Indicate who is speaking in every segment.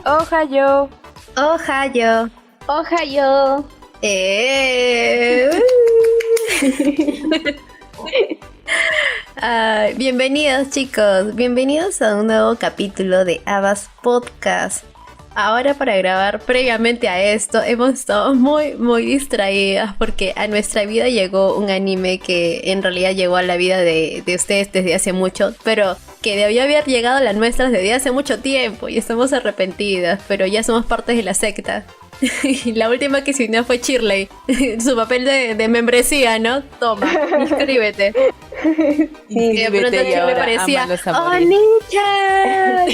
Speaker 1: Ohayo.
Speaker 2: Ohayo.
Speaker 3: Ohayo.
Speaker 2: Bienvenidos chicos, bienvenidos a un nuevo capítulo de Abas Podcast. Ahora para grabar previamente a esto hemos estado muy distraídas porque a nuestra vida llegó un anime que en realidad llegó a la vida de ustedes desde hace mucho, pero que debió haber llegado a la nuestra desde hace mucho tiempo y estamos arrepentidas, pero ya somos parte de la secta. La última que se unió fue Shirley, su papel de membresía, ¿no? Toma, inscríbete.
Speaker 1: Sí,
Speaker 2: de pronto me parecía ¡Oh, Nichan!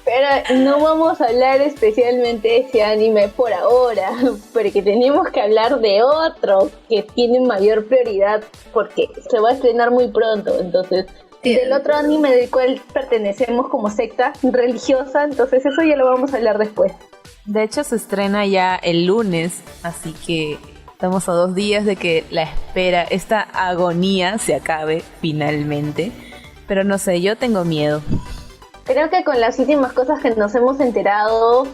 Speaker 3: Pero no vamos a hablar especialmente de ese anime por ahora, porque tenemos que hablar de otro que tiene mayor prioridad porque se va a estrenar muy pronto. Entonces, del otro anime del cual pertenecemos como secta religiosa, entonces eso ya lo vamos a hablar después.
Speaker 1: De hecho se estrena ya el lunes, así que estamos a 2 días de que la espera, esta agonía se acabe finalmente. Pero no sé, yo tengo miedo.
Speaker 3: Creo que con las últimas cosas que nos hemos enterado,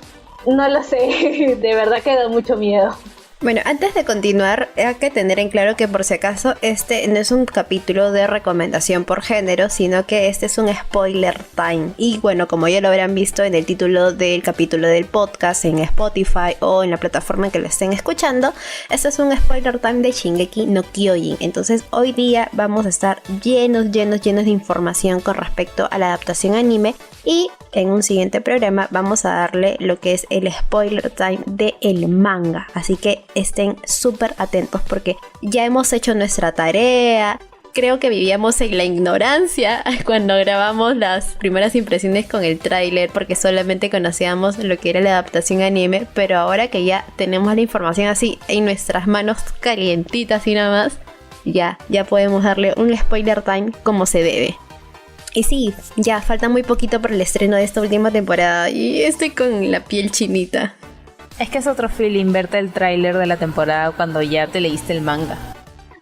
Speaker 3: no lo sé, de verdad que da mucho miedo.
Speaker 2: Bueno, antes de continuar, hay que tener en claro que por si acaso este no es un capítulo de recomendación por género, sino que este es un spoiler time. Y bueno, como ya lo habrán visto en el título del capítulo del podcast en Spotify o en la plataforma en que lo estén escuchando, este es un spoiler time de Shingeki no Kyojin. Entonces hoy día vamos a estar llenos de información con respecto a la adaptación anime. Y en un siguiente programa vamos a darle lo que es el spoiler time del manga. Así que estén súper atentos porque ya hemos hecho nuestra tarea. Creo que vivíamos en la ignorancia cuando grabamos las primeras impresiones con el tráiler porque solamente conocíamos lo que era la adaptación anime. Pero ahora que ya tenemos la información así en nuestras manos calientitas y nada más, ya podemos darle un spoiler time como se debe. Y sí, ya falta muy poquito para el estreno de esta última temporada y estoy con la piel chinita.
Speaker 1: Es que es otro feeling verte el tráiler de la temporada cuando ya te leíste el manga.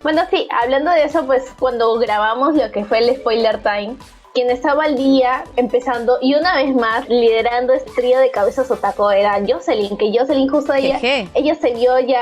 Speaker 3: Bueno, sí, hablando de eso, pues cuando grabamos lo que fue el spoiler time, quien estaba al día empezando y una vez más liderando este trío de cabezas otaku era Jocelyn, que Jocelyn justo ella se vio ya,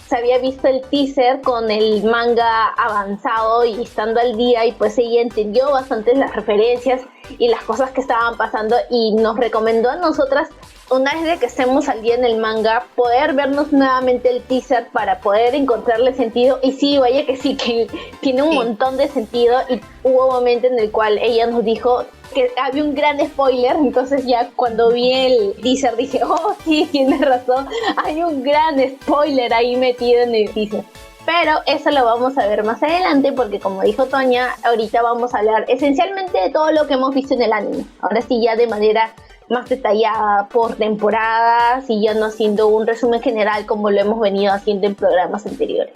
Speaker 3: se había visto el teaser con el manga avanzado y estando al día y pues ella entendió bastante las referencias y las cosas que estaban pasando y nos recomendó a nosotras, una vez de que estemos al día en el manga, poder vernos nuevamente el teaser para poder encontrarle sentido. Y sí, vaya que sí, que tiene un montón de sentido. Y hubo un momento en el cual ella nos dijo que había un gran spoiler. Entonces ya cuando vi el teaser dije, oh sí, tienes razón, hay un gran spoiler ahí metido en el teaser. Pero eso lo vamos a ver más adelante porque como dijo Toña, ahorita vamos a hablar esencialmente de todo lo que hemos visto en el anime. Ahora sí ya de manera más detallada por temporadas y ya no haciendo un resumen general como lo hemos venido haciendo en programas anteriores.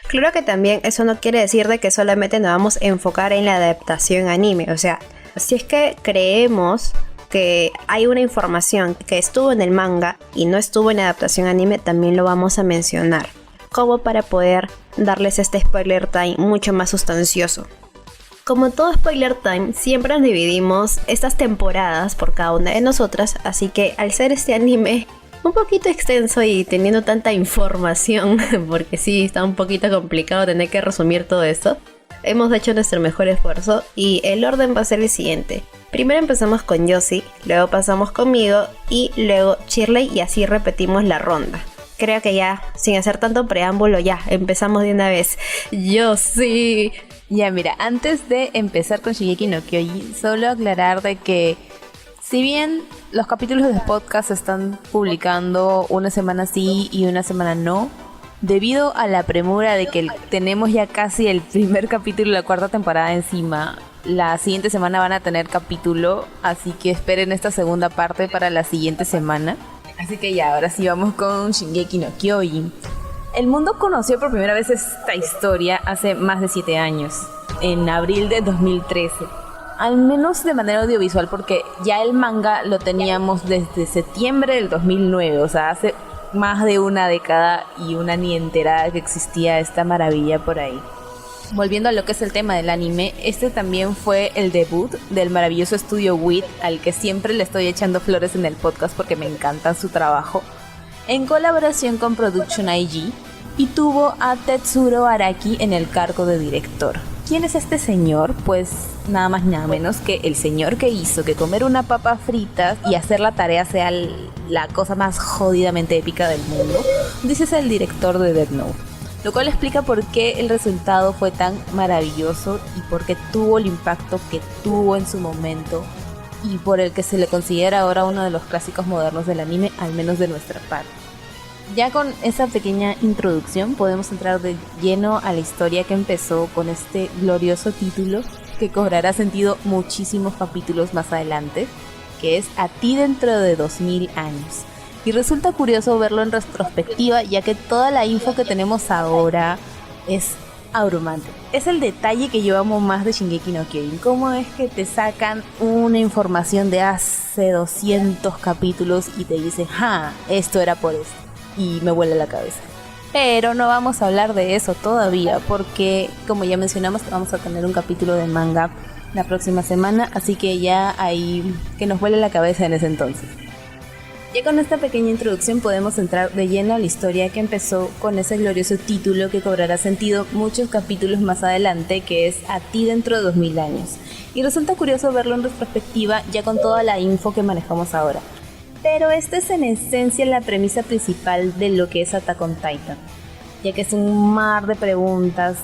Speaker 2: Claro que también eso no quiere decir de que solamente nos vamos a enfocar en la adaptación anime. O sea, si es que creemos que hay una información que estuvo en el manga y no estuvo en la adaptación anime, también lo vamos a mencionar, como para poder darles este spoiler time mucho más sustancioso. Como todo spoiler time, siempre nos dividimos estas temporadas por cada una de nosotras, así que al ser este anime un poquito extenso y teniendo tanta información, porque sí, está un poquito complicado tener que resumir todo esto, hemos hecho nuestro mejor esfuerzo y el orden va a ser el siguiente. Primero empezamos con Yoshi, luego pasamos conmigo y luego Shirley y así repetimos la ronda. Creo que ya, sin hacer tanto preámbulo, ya empezamos de una vez. Yoshi.
Speaker 1: Ya, mira, antes de empezar con Shingeki no Kyojin, solo aclarar de que si bien los capítulos de podcast se están publicando una semana sí y una semana no, debido a la premura de que tenemos ya casi el primer capítulo de la 4ª temporada encima, la siguiente semana van a tener capítulo, así que esperen esta segunda parte para la siguiente semana. Así que ya, ahora sí vamos con Shingeki no Kyojin. El mundo conoció por primera vez esta historia hace más de 7 años, en abril de 2013. Al menos de manera audiovisual, porque ya el manga lo teníamos desde septiembre del 2009, o sea, hace más de una década y una ni enterada que existía esta maravilla por ahí. Volviendo a lo que es el tema del anime, este también fue el debut del maravilloso estudio WIT, al que siempre le estoy echando flores en el podcast porque me encanta su trabajo, en colaboración con Production IG, y tuvo a Tetsuro Araki en el cargo de director. ¿Quién es este señor? Pues nada más ni nada menos que el señor que hizo que comer una papa frita y hacer la tarea sea la cosa más jodidamente épica del mundo. Dice es el director de Death Note. Lo cual explica por qué el resultado fue tan maravilloso y por qué tuvo el impacto que tuvo en su momento y por el que se le considera ahora uno de los clásicos modernos del anime, al menos de nuestra parte. Ya con esa pequeña introducción podemos entrar de lleno a la historia que empezó con este glorioso título que cobrará sentido muchísimos capítulos más adelante, que es A ti dentro de 2000 años. Y resulta curioso verlo en retrospectiva, ya que toda la info que tenemos ahora es abrumante. Es el detalle que yo amo más de Shingeki no Kyojin. Cómo es que te sacan una información de hace 200 capítulos y te dicen, esto era por esto. Y me vuela la cabeza. Pero no vamos a hablar de eso todavía, porque como ya mencionamos, vamos a tener un capítulo de manga la próxima semana, así que ya ahí que nos vuele la cabeza en ese entonces. Ya con esta pequeña introducción podemos entrar de lleno a la historia que empezó con ese glorioso título que cobrará sentido muchos capítulos más adelante, que es A ti dentro de 2000 años. Y resulta curioso verlo en retrospectiva ya con toda la info que manejamos ahora. Pero esta es en esencia la premisa principal de lo que es Attack on Titan, ya que es un mar de preguntas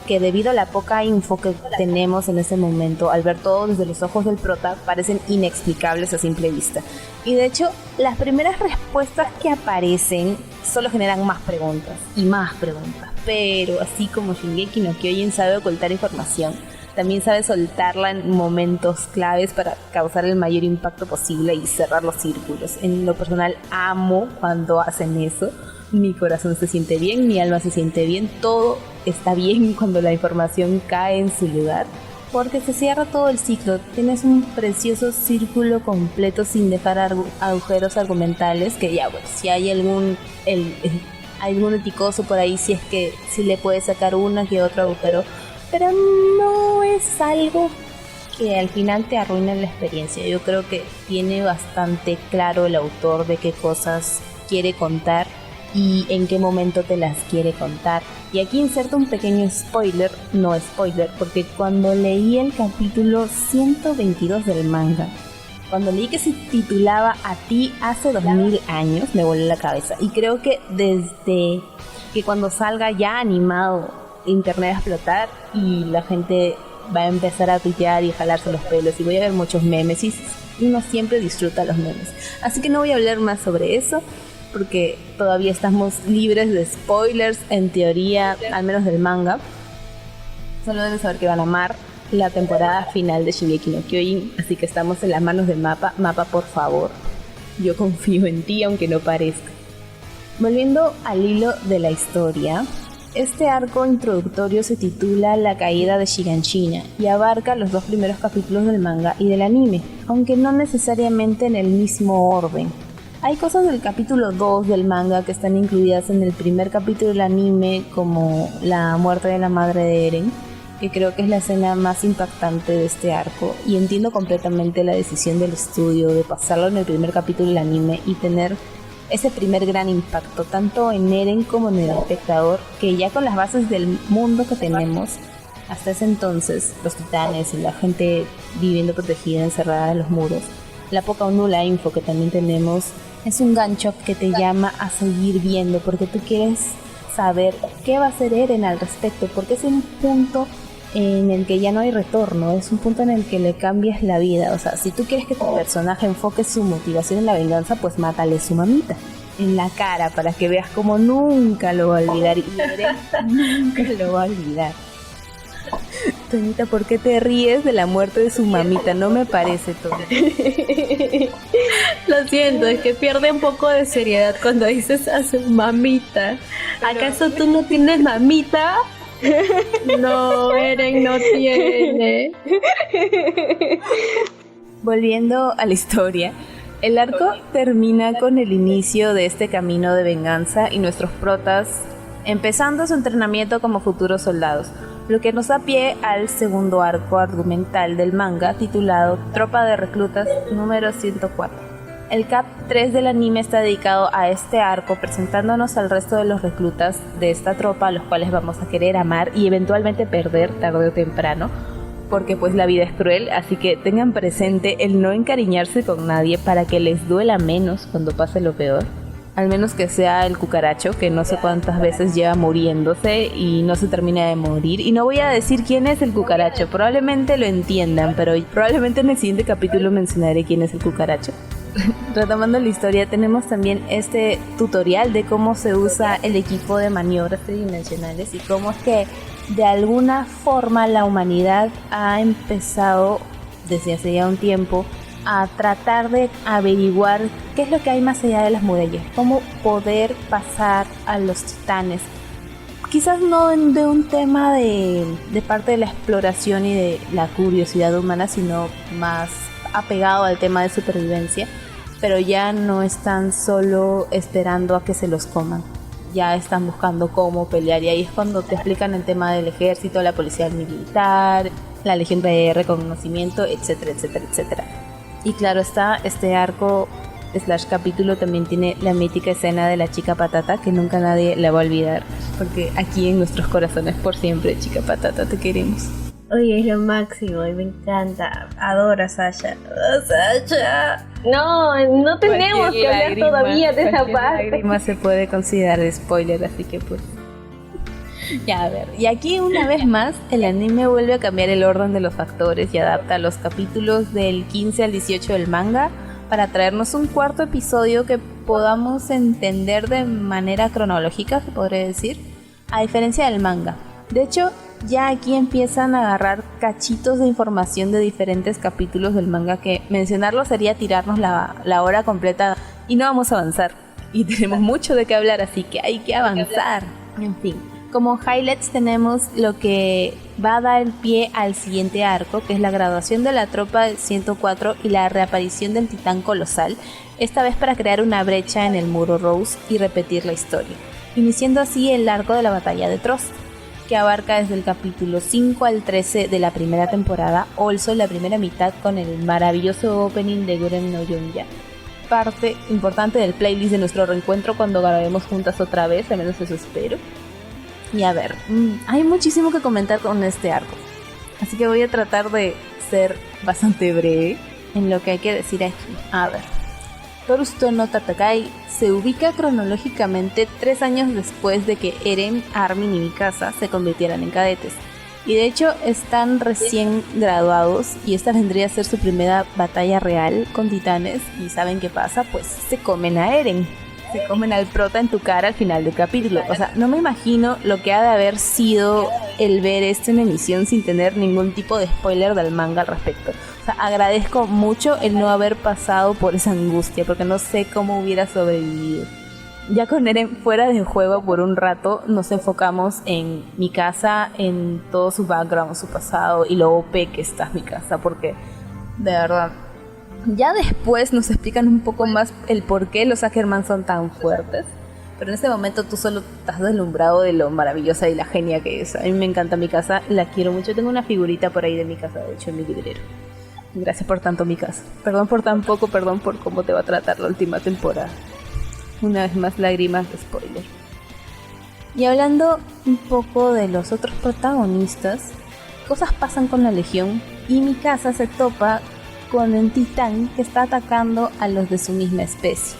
Speaker 1: que debido a la poca info que tenemos en ese momento, al ver todo desde los ojos del prota, parecen inexplicables a simple vista. Y de hecho, las primeras respuestas que aparecen solo generan más preguntas y más preguntas. Pero así como Shingeki no Kyojin sabe ocultar información, también sabe soltarla en momentos claves para causar el mayor impacto posible y cerrar los círculos. En lo personal amo cuando hacen eso. Mi corazón se siente bien, mi alma se siente bien, todo está bien cuando la información cae en su lugar, porque se cierra todo el ciclo. Tienes un precioso círculo completo sin dejar agujeros argumentales, que ya, bueno, si hay algún eticoso por ahí, si es que sí le puedes sacar uno que otro agujero, pero no es algo que al final te arruine la experiencia. Yo creo que tiene bastante claro el autor de qué cosas quiere contar y en qué momento te las quiere contar. Y aquí inserto un pequeño spoiler, no spoiler, porque cuando leí el capítulo 122 del manga, cuando leí que se titulaba A ti hace 2000 años, me voló la cabeza. Y creo que desde que cuando salga ya animado, internet va a explotar y la gente va a empezar a tuitear y jalarse los pelos y voy a ver muchos memes y uno siempre disfruta los memes. Así que no voy a hablar más sobre eso, porque todavía estamos libres de spoilers, en teoría, al menos del manga. Solo deben saber que van a amar la temporada final de Shingeki no Kyojin, así que estamos en las manos de Mappa. Mappa, por favor, yo confío en ti, aunque no parezca. Volviendo al hilo de la historia, este arco introductorio se titula La caída de Shiganshina y abarca los 2 primeros capítulos del manga y del anime, aunque no necesariamente en el mismo orden. Hay cosas del capítulo 2 del manga que están incluidas en el primer capítulo del anime, como la muerte de la madre de Eren, que creo que es la escena más impactante de este arco, y entiendo completamente la decisión del estudio de pasarlo en el primer capítulo del anime y tener ese primer gran impacto tanto en Eren como en el espectador, que ya con las bases del mundo que tenemos hasta ese entonces, los titanes y la gente viviendo protegida, encerrada en los muros, la poca o nula info que también tenemos, es un gancho que te llama a seguir viendo, porque tú quieres saber qué va a hacer Eren al respecto, porque es un punto en el que ya no hay retorno, es un punto en el que le cambias la vida. O sea, si tú quieres que tu personaje enfoque su motivación en la venganza, pues mátale su mamita en la cara para que veas como nunca lo va a olvidar, y Eren nunca lo va a olvidar. Toñita, ¿por qué te ríes de la muerte de su mamita? No me parece, Toña.
Speaker 2: Lo siento, es que pierde un poco de seriedad cuando dices a su mamita. ¿Acaso tú no tienes mamita? No, Eren no tiene.
Speaker 1: Volviendo a la historia, el arco termina con el inicio de este camino de venganza y nuestros protas empezando su entrenamiento como futuros soldados. lo que nos da pie al segundo arco argumental del manga titulado Tropa de Reclutas número 104. El cap 3 del anime está dedicado a este arco, presentándonos al resto de los reclutas de esta tropa, a los cuales vamos a querer amar y eventualmente perder tarde o temprano, porque pues la vida es cruel, así que tengan presente el no encariñarse con nadie para que les duela menos cuando pase lo peor. Al menos que sea el cucaracho, que no sé cuántas veces lleva muriéndose y no se termina de morir. Y no voy a decir quién es el cucaracho, probablemente lo entiendan, pero probablemente en el siguiente capítulo mencionaré quién es el cucaracho. Retomando la historia, tenemos también este tutorial de cómo se usa el equipo de maniobras tridimensionales y cómo es que de alguna forma la humanidad ha empezado desde hace ya un tiempo a tratar de averiguar qué es lo que hay más allá de las murallas, cómo poder pasar a los titanes. Quizás no de un tema de parte de la exploración y de la curiosidad humana, sino más apegado al tema de supervivencia, pero ya no están solo esperando a que se los coman, ya están buscando cómo pelear, y ahí es cuando te explican el tema del ejército, la policía militar, la legión de reconocimiento, etcétera, etcétera, etcétera. Y claro está, este arco / capítulo también tiene la mítica escena de la chica patata, que nunca nadie la va a olvidar, porque aquí en nuestros corazones por siempre, chica patata, te queremos.
Speaker 2: Oye, es lo máximo y me encanta. Adoro a Sasha. ¡Oh, Sasha!
Speaker 3: No tenemos que hablar todavía de esa parte.
Speaker 1: Lágrima se puede considerar spoiler, así que pues... Ya, a ver. Y aquí una vez más, el anime vuelve a cambiar el orden de los factores y adapta los capítulos del 15 al 18 del manga para traernos un cuarto episodio que podamos entender de manera cronológica, se podría decir, a diferencia del manga. De hecho, ya aquí empiezan a agarrar cachitos de información de diferentes capítulos del manga que mencionarlo sería tirarnos la hora completa y no vamos a avanzar. Y tenemos mucho de qué hablar, así que hay que avanzar. En fin, como highlights tenemos lo que va a dar el pie al siguiente arco, que es la graduación de la tropa del 104 y la reaparición del titán colosal, esta vez para crear una brecha en el muro Rose y repetir la historia, iniciando así el arco de la batalla de Trost, que abarca desde el capítulo 5 al 13 de la primera temporada, also la primera mitad con el maravilloso opening de Gurren no Yonja, parte importante del playlist de nuestro reencuentro cuando grabemos juntas otra vez, al menos eso espero. Y a ver, hay muchísimo que comentar con este arco, así que voy a tratar de ser bastante breve en lo que hay que decir aquí. A ver, Boruto no Tatakai se ubica cronológicamente 3 años después de que Eren, Armin y Mikasa se convirtieran en cadetes. Y de hecho están recién graduados y esta vendría a ser su primera batalla real con titanes. ¿Y saben qué pasa? Pues se comen a Eren. Se comen al prota en tu cara al final del capítulo. O sea, no me imagino lo que ha de haber sido el ver esto en emisión sin tener ningún tipo de spoiler del manga al respecto. O sea, agradezco mucho el no haber pasado por esa angustia, porque no sé cómo hubiera sobrevivido. Ya con Eren fuera del juego por un rato, nos enfocamos en Mikasa, en todo su background, su pasado y lo OP que está Mikasa, porque de verdad... Ya después nos explican un poco más el por qué los Ackerman son tan fuertes, pero en este momento tú solo estás deslumbrado de lo maravillosa y la genia que es. A mí me encanta Mikasa, la quiero mucho. Tengo una figurita por ahí de Mikasa, de hecho, en mi librero. Gracias por tanto, Mikasa. Perdón por tan poco, perdón por cómo te va a tratar la última temporada. Una vez más, lágrimas de spoiler. Y hablando un poco de los otros protagonistas, cosas pasan con la Legión y Mikasa se topa con un titán que está atacando a los de su misma especie.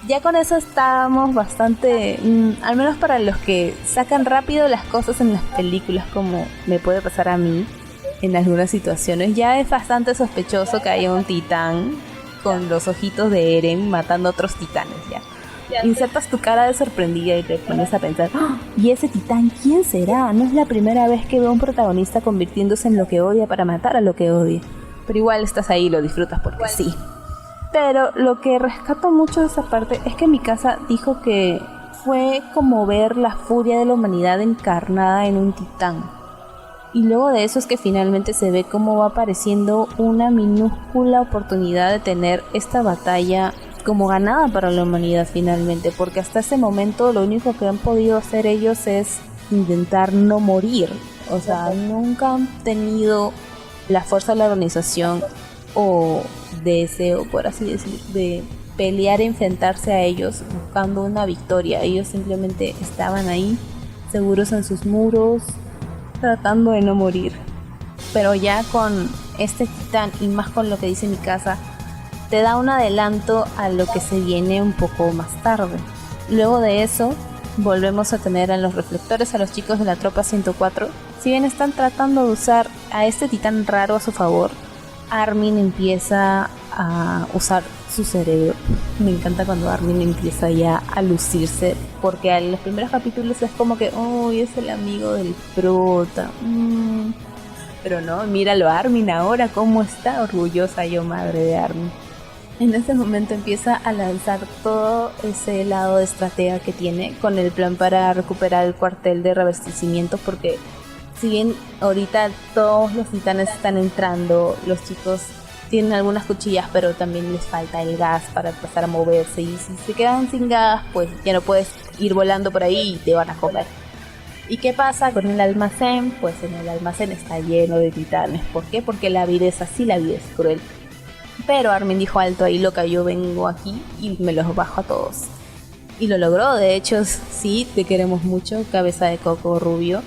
Speaker 1: Ya con eso estábamos bastante, al menos para los que sacan rápido las cosas en las películas, como me puede pasar a mí en algunas situaciones, ya es bastante sospechoso que haya un titán con los ojitos de Eren matando a otros titanes. Ya insertas tu cara de sorprendida y te pones a pensar, ¡oh! ¿Y ese titán quién será? No es la primera vez que veo a un protagonista convirtiéndose en lo que odia para matar a lo que odia. Pero igual estás ahí y lo disfrutas porque sí. Pero lo que rescato mucho de esa parte es que Mikasa dijo que fue como ver la furia de la humanidad encarnada en un titán. Y luego de eso es que finalmente se ve cómo va apareciendo una minúscula oportunidad de tener esta batalla como ganada para la humanidad finalmente, porque hasta ese momento lo único que han podido hacer ellos es intentar no morir. O sea, nunca han tenido la fuerza de la organización o deseo, por así decir, de pelear e enfrentarse a ellos buscando una victoria. Ellos simplemente estaban ahí, seguros en sus muros, tratando de no morir. Pero ya con este titán y más con lo que dice Mikasa, te da un adelanto a lo que se viene un poco más tarde. Luego de eso, volvemos a tener en los reflectores a los chicos de la tropa 104. Si bien están tratando de usar a este titán raro a su favor, Armin empieza a usar su cerebro. Me encanta cuando Armin empieza ya a lucirse, porque en los primeros capítulos es como que, oh, es el amigo del prota. Pero no, míralo a Armin ahora, cómo está orgullosa yo, madre de Armin. En ese momento empieza a lanzar todo ese lado de estratega que tiene con el plan para recuperar el cuartel de reabastecimiento, porque si bien ahorita todos los titanes están entrando, los chicos tienen algunas cuchillas, pero también les falta el gas para empezar a moverse, y si se quedan sin gas, pues ya no puedes ir volando por ahí y te van a comer. ¿Y qué pasa con el almacén? Pues en el almacén está lleno de titanes. ¿Por qué? Porque la vida es así, la vida es cruel. Pero Armin dijo, alto ahí loca, yo vengo aquí y me los bajo a todos. Y lo logró, de hecho, sí, te queremos mucho, cabeza de coco rubio,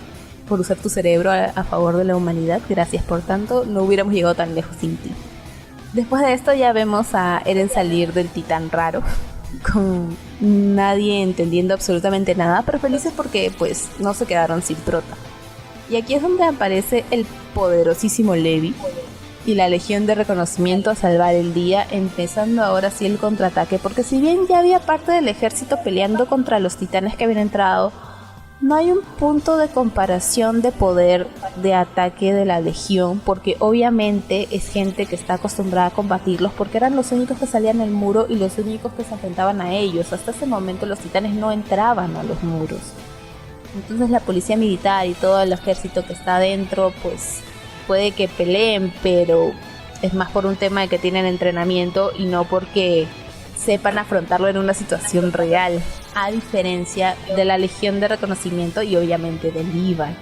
Speaker 1: por usar tu cerebro a favor de la humanidad. Gracias por tanto, no hubiéramos llegado tan lejos sin ti. Después de esto ya vemos a Eren salir del titán raro, con nadie entendiendo absolutamente nada, pero felices porque pues no se quedaron sin prota. Y aquí es donde aparece el poderosísimo Levi y la Legión de Reconocimiento a salvar el día, empezando ahora sí el contraataque, porque si bien ya había parte del ejército peleando contra los titanes que habían entrado, no hay un punto de comparación de poder de ataque de la Legión, porque obviamente es gente que está acostumbrada a combatirlos, porque eran los únicos que salían al muro y los únicos que se enfrentaban a ellos. Hasta ese momento los titanes no entraban a los muros. Entonces la policía militar y todo el ejército que está adentro, pues puede que peleen, pero es más por un tema de que tienen entrenamiento y no porque sepan afrontarlo en una situación real, a diferencia de la Legión de Reconocimiento y obviamente del Levi.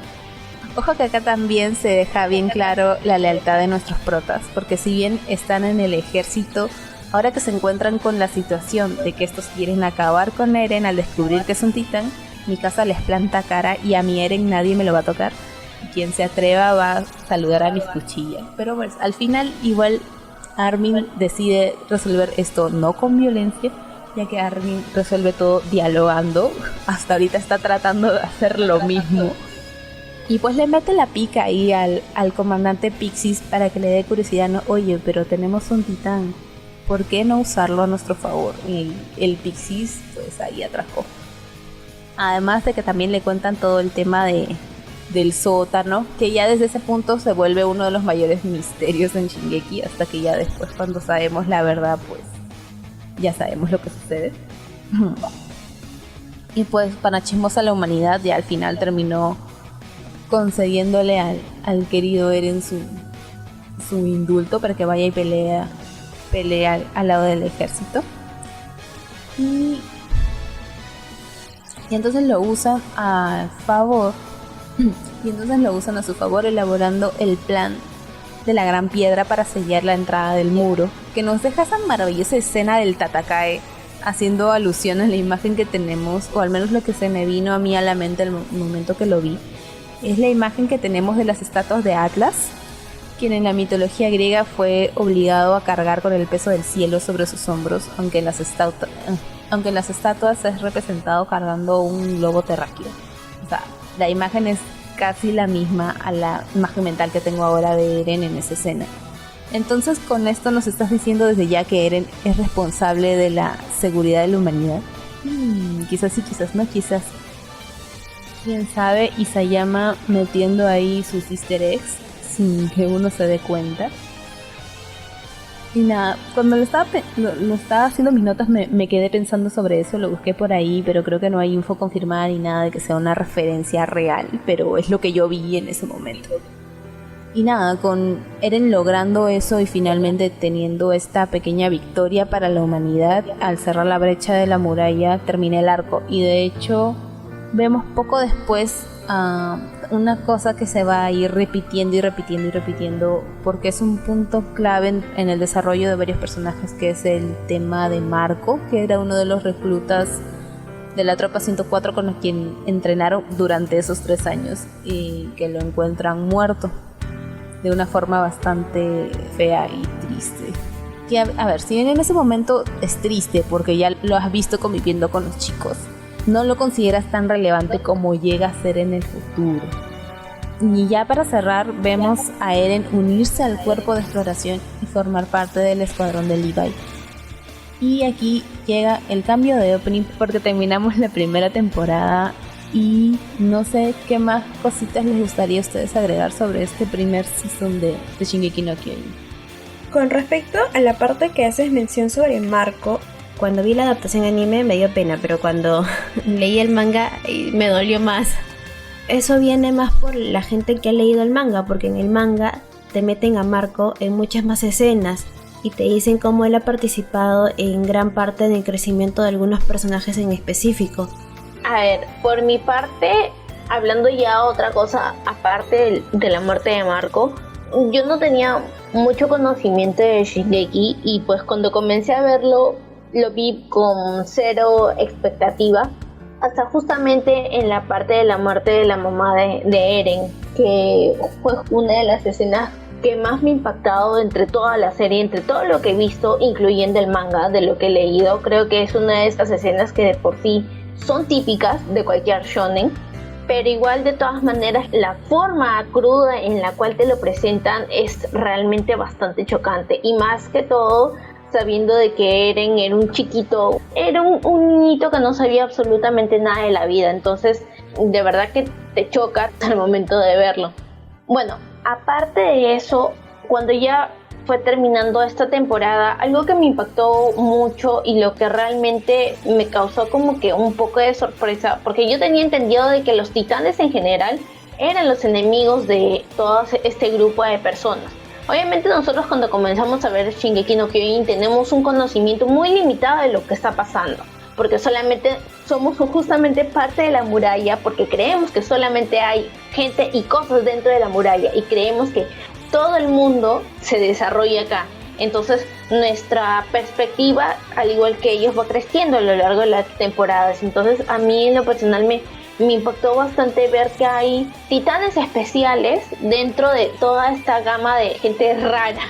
Speaker 1: Ojo que acá también se deja bien claro la lealtad de nuestros protas, porque si bien están en el ejército, ahora que se encuentran con la situación de que estos quieren acabar con Eren al descubrir que es un titán, Mikasa les planta cara y a mi Eren nadie me lo va a tocar. Quien se atreva va a saludar a mis cuchillas. Pero pues al final igual Armin decide resolver esto no con violencia, ya que Armin resuelve todo dialogando. Hasta ahorita está tratando de hacer lo mismo. Y pues le mete la pica ahí al comandante Pixis para que le dé curiosidad. No, oye, pero tenemos un titán, ¿por qué no usarlo a nuestro favor? Y el Pixis pues ahí atracó. Además de que también le cuentan todo el tema del sótano, que ya desde ese punto se vuelve uno de los mayores misterios en Shingeki, hasta que ya después, cuando sabemos la verdad, pues ya sabemos lo que sucede. Y pues para chismosa la humanidad, ya al final terminó concediéndole al querido Eren su indulto para que vaya y pelea al lado del ejército. Y entonces lo usan a favor. Y entonces lo usan a su favor, elaborando el plan de la gran piedra para sellar la entrada del muro, que nos deja esa maravillosa escena del Tatakae, haciendo alusión a la imagen que tenemos, o al menos lo que se me vino a mí a la mente al momento que lo vi, es la imagen que tenemos de las estatuas de Atlas, quien en la mitología griega fue obligado a cargar con el peso del cielo sobre sus hombros, aunque en las estatuas es representado cargando un globo terráqueo. O sea, la imagen es casi la misma a la imagen mental que tengo ahora de Eren en esa escena. Entonces con esto nos estás diciendo desde ya que Eren es responsable de la seguridad de la humanidad. Quizás sí, quizás no, quizás. Quién sabe, Isayama metiendo ahí sus easter eggs sin que uno se dé cuenta. Y nada, cuando lo estaba haciendo mis notas me quedé pensando sobre eso, lo busqué por ahí, pero creo que no hay info confirmada ni nada de que sea una referencia real, pero es lo que yo vi en ese momento. Y nada, con Eren logrando eso y finalmente teniendo esta pequeña victoria para la humanidad, al cerrar la brecha de la muralla termina el arco. Y de hecho vemos poco después, una cosa que se va a ir repitiendo y repitiendo y repitiendo, porque es un punto clave en el desarrollo de varios personajes, que es el tema de Marco, que era uno de los reclutas de la tropa 104 con los quien entrenaron durante esos 3 años y que lo encuentran muerto de una forma bastante fea y triste. Que a ver, si bien en ese momento es triste porque ya lo has visto conviviendo con los chicos, no lo consideras tan relevante como llega a ser en el futuro. Y ya para cerrar, vemos a Eren unirse al cuerpo de exploración y formar parte del escuadrón de Levi. Y aquí llega el cambio de opening porque terminamos la primera temporada y no sé qué más cositas les gustaría a ustedes agregar sobre este primer season de Shingeki no Kyojin.
Speaker 2: Con respecto a la parte que haces mención sobre Marco, cuando vi la adaptación anime me dio pena, pero cuando leí el manga me dolió más. Eso viene más por la gente que ha leído el manga, porque en el manga te meten a Marco en muchas más escenas y te dicen cómo él ha participado en gran parte del crecimiento de algunos personajes en específico.
Speaker 3: A ver, por mi parte, hablando ya otra cosa aparte de la muerte de Marco, yo no tenía mucho conocimiento de Shingeki y pues cuando comencé a verlo lo vi con cero expectativa, hasta justamente en la parte de la muerte de la mamá de Eren, que fue una de las escenas que más me ha impactado entre toda la serie, entre todo lo que he visto, incluyendo el manga, de lo que he leído. Creo que es una de estas escenas que de por sí son típicas de cualquier shonen, pero igual de todas maneras la forma cruda en la cual te lo presentan es realmente bastante chocante, y más que todo sabiendo de que Eren era un chiquito, era un niñito que no sabía absolutamente nada de la vida, entonces de verdad que te choca al momento de verlo. Bueno, aparte de eso, cuando ya fue terminando esta temporada, algo que me impactó mucho y lo que realmente me causó como que un poco de sorpresa, porque yo tenía entendido de que los titanes en general eran los enemigos de todo este grupo de personas. Obviamente nosotros cuando comenzamos a ver Shingeki no Kyojin tenemos un conocimiento muy limitado de lo que está pasando, porque solamente somos justamente parte de la muralla, porque creemos que solamente hay gente y cosas dentro de la muralla y creemos que todo el mundo se desarrolla acá. Entonces nuestra perspectiva, al igual que ellos, va creciendo a lo largo de las temporadas. Entonces a mí en lo personal me impactó bastante ver que hay titanes especiales dentro de toda esta gama de gente rara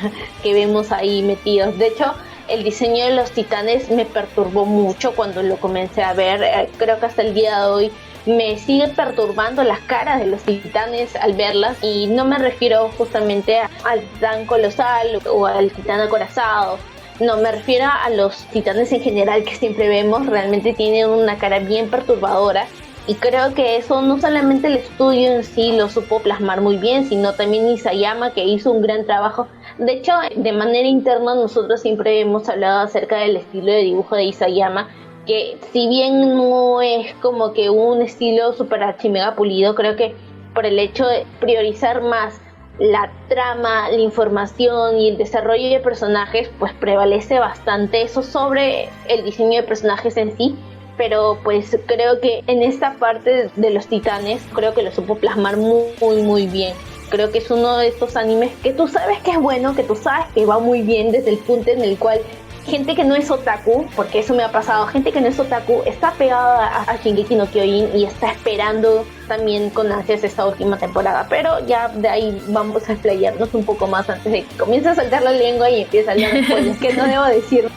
Speaker 3: que vemos ahí metidos. De hecho, el diseño de los titanes me perturbó mucho cuando lo comencé a ver. Creo que hasta el día de hoy me sigue perturbando las caras de los titanes al verlas, y no me refiero justamente al titán colosal o al titán acorazado. No, me refiero a los titanes en general que siempre vemos. Realmente tienen una cara bien perturbadora. Y creo que eso no solamente el estudio en sí lo supo plasmar muy bien, sino también Isayama, que hizo un gran trabajo. De hecho, de manera interna nosotros siempre hemos hablado acerca del estilo de dibujo de Isayama, que si bien no es como que un estilo super archimega pulido, creo que por el hecho de priorizar más la trama, la información y el desarrollo de personajes, pues prevalece bastante eso sobre el diseño de personajes en sí. Pero pues creo que en esta parte de los titanes creo que lo supo plasmar muy bien. Creo que es uno de estos animes que tú sabes que es bueno, que tú sabes que va muy bien, desde el punto en el cual gente que no es otaku, porque eso me ha pasado, gente que no es otaku está pegada a Shingeki no Kyojin y está esperando también con ansias esta última temporada. Pero ya de ahí vamos a explayarnos un poco más antes de que comience a saltar la lengua y empiece a hablar spoilers, que no debo decir.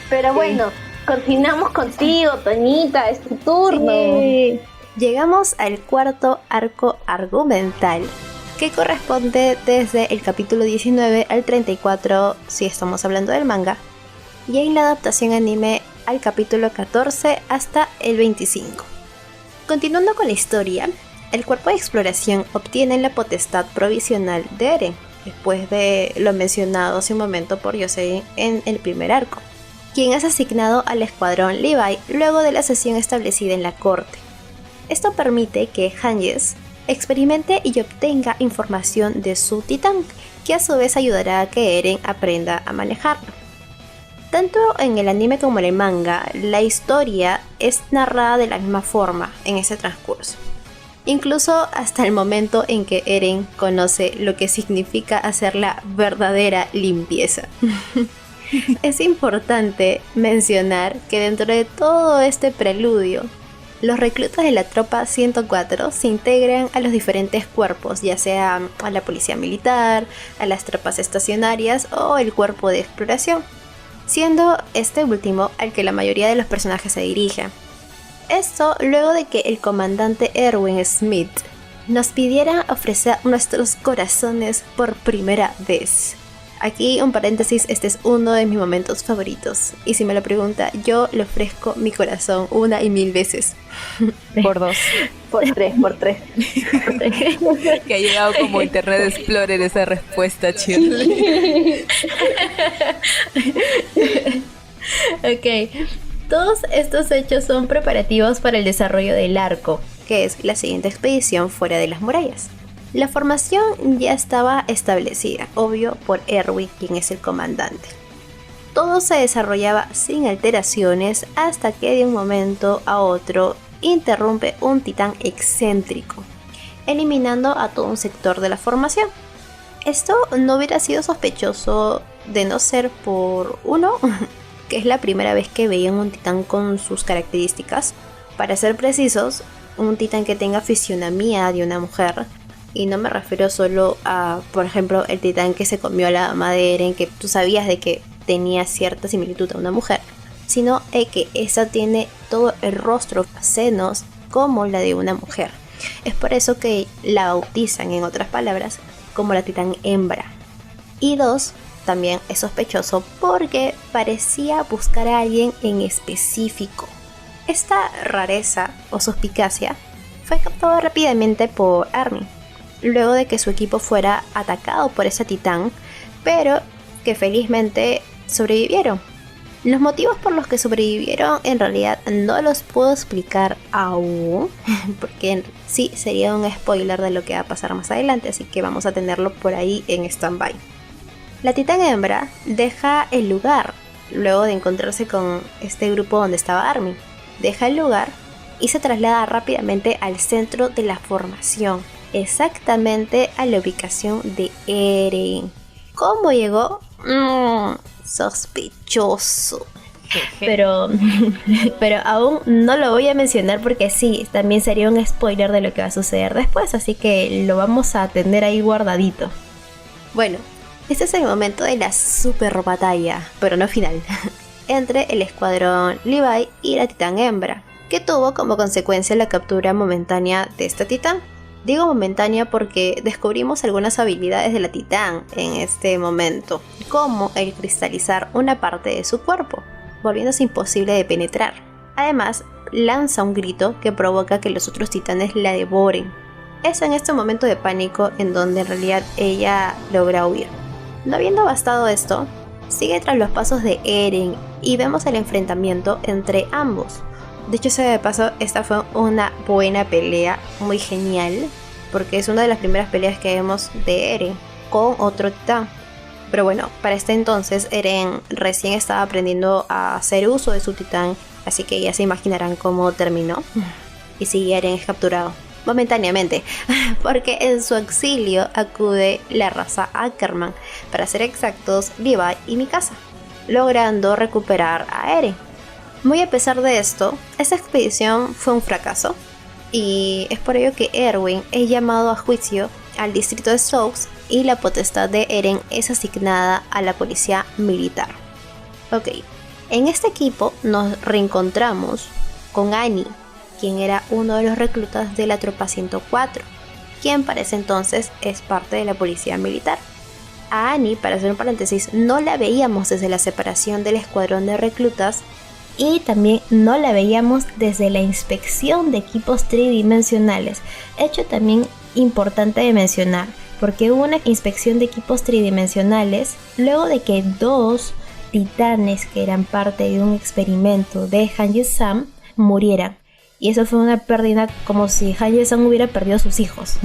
Speaker 3: Pero bueno, continuamos contigo, Toñita, es tu turno.
Speaker 2: Sí. Llegamos al cuarto arco argumental, que corresponde desde el capítulo 19 al 34 si estamos hablando del manga, y en la adaptación anime al capítulo 14 hasta el 25. Continuando con la historia, el cuerpo de exploración obtiene la potestad provisional de Eren, después de lo mencionado hace un momento por Yosei en el primer arco, quien es asignado al escuadrón Levi luego de la sesión establecida en la corte. Esto permite que Hanges experimente y obtenga información de su titán, que a su vez ayudará a que Eren aprenda a manejarlo. Tanto en el anime como en el manga, la historia es narrada de la misma forma en ese transcurso. incluso hasta el momento en que Eren conoce lo que significa hacer la verdadera limpieza. Es importante mencionar que dentro de todo este preludio, los reclutas de la tropa 104 se integran a los diferentes cuerpos, ya sea a la policía militar, a las tropas estacionarias o el cuerpo de exploración, siendo este último al que la mayoría de los personajes se dirigen. Esto luego de que el comandante Erwin Smith nos pidiera ofrecer nuestros corazones por primera vez. Aquí un paréntesis, este es uno de mis momentos favoritos. Y si me lo pregunta, yo le ofrezco mi corazón 1 y 1000 veces.
Speaker 1: Por 2.
Speaker 3: Por tres.
Speaker 1: Que ha llegado como Internet Explorer esa respuesta, Shirley.
Speaker 2: Ok, todos estos hechos son preparativos para el desarrollo del arco, que es la siguiente expedición fuera de las murallas. La formación ya estaba establecida, obvio por Erwin, quien es el comandante. Todo se desarrollaba sin alteraciones hasta que de un momento a otro interrumpe un titán excéntrico, eliminando a todo un sector de la formación. Esto no hubiera sido sospechoso de no ser por uno, que es la primera vez que veían un titán con sus características. Para ser precisos, un titán que tenga fisionomía de una mujer. Y no me refiero solo a, por ejemplo, el titán que se comió a la dama de Eren, que tú sabías de que tenía cierta similitud a una mujer, sino que esa tiene todo el rostro, senos, como la de una mujer. Es por eso que la bautizan, en otras palabras, como la titán hembra. Y 2, también es sospechoso porque parecía buscar a alguien en específico. Esta rareza o suspicacia fue captada rápidamente por Armin, luego de que su equipo fuera atacado por ese titán, pero que felizmente sobrevivieron. Los motivos por los que sobrevivieron en realidad no los puedo explicar aún, porque sí sería un spoiler de lo que va a pasar más adelante, así que vamos a tenerlo por ahí en stand-by. La titán hembra deja el lugar, luego de encontrarse con este grupo donde estaba Armin. Deja el lugar y se traslada rápidamente al centro de la formación, exactamente a la ubicación de Eren. ¿Cómo llegó? Sospechoso. Pero aún no lo voy a mencionar porque sí, también sería un spoiler de lo que va a suceder después, así que lo vamos a tener ahí guardadito. Bueno, este es el momento de la super batalla, pero no final, entre el escuadrón Levi y la titán hembra, que tuvo como consecuencia la captura momentánea de esta titán. Digo momentánea porque descubrimos algunas habilidades de la titán en este momento, como el cristalizar una parte de su cuerpo, volviéndose imposible de penetrar. Además, lanza un grito que provoca que los otros titanes la devoren. Es en este momento de pánico en donde en realidad ella logra huir. No habiendo bastado esto, sigue tras los pasos de Eren y vemos el enfrentamiento entre ambos. De hecho, sea de paso, esta fue una buena pelea, muy genial, porque es una de las primeras peleas que vemos de Eren con otro titán. Pero bueno, para este entonces Eren recién estaba aprendiendo a hacer uso de su titán, así que ya se imaginarán cómo terminó. Y sí, Eren es capturado, momentáneamente, porque en su auxilio acude la raza Ackerman, para ser exactos, Levi y Mikasa, logrando recuperar a Eren. Muy a pesar de esto, esta expedición fue un fracaso, y es por ello que Erwin es llamado a juicio al distrito de South y la potestad de Eren es asignada a la policía militar. Ok, en este equipo nos reencontramos con Annie, quien era uno de los reclutas de la tropa 104, quien para ese entonces es parte de la policía militar. A Annie, para hacer un paréntesis, no la veíamos desde la separación del escuadrón de reclutas y también no la veíamos desde la inspección de equipos tridimensionales, hecho también importante de mencionar, porque hubo una inspección de equipos tridimensionales luego de que 2 titanes que eran parte de un experimento de Han Ye-sam murieran. Y eso fue una pérdida como si Han Ye-sam hubiera perdido a sus hijos.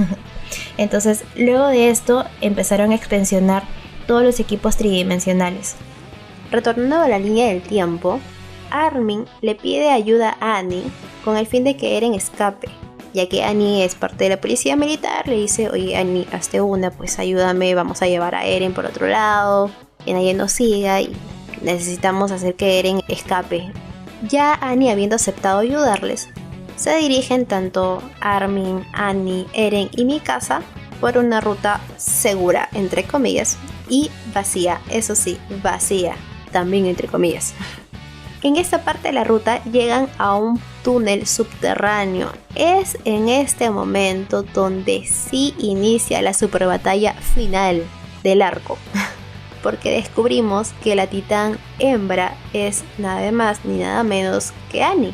Speaker 2: Entonces, luego de esto empezaron a expansionar todos los equipos tridimensionales. Retornando a la línea del tiempo, Armin le pide ayuda a Annie con el fin de que Eren escape, ya que Annie es parte de la policía militar, le dice, oye Annie, hazte una, pues ayúdame, vamos a llevar a Eren por otro lado, que nadie nos siga y necesitamos hacer que Eren escape. Ya Annie, habiendo aceptado ayudarles, se dirigen tanto Armin, Annie, Eren y Mikasa por una ruta segura, entre comillas, y vacía, eso sí, vacía, también entre comillas. En esta parte de la ruta llegan a un túnel subterráneo. Es en este momento donde sí inicia la super batalla final del arco. Porque descubrimos que la titán hembra es nada más ni nada menos que Annie.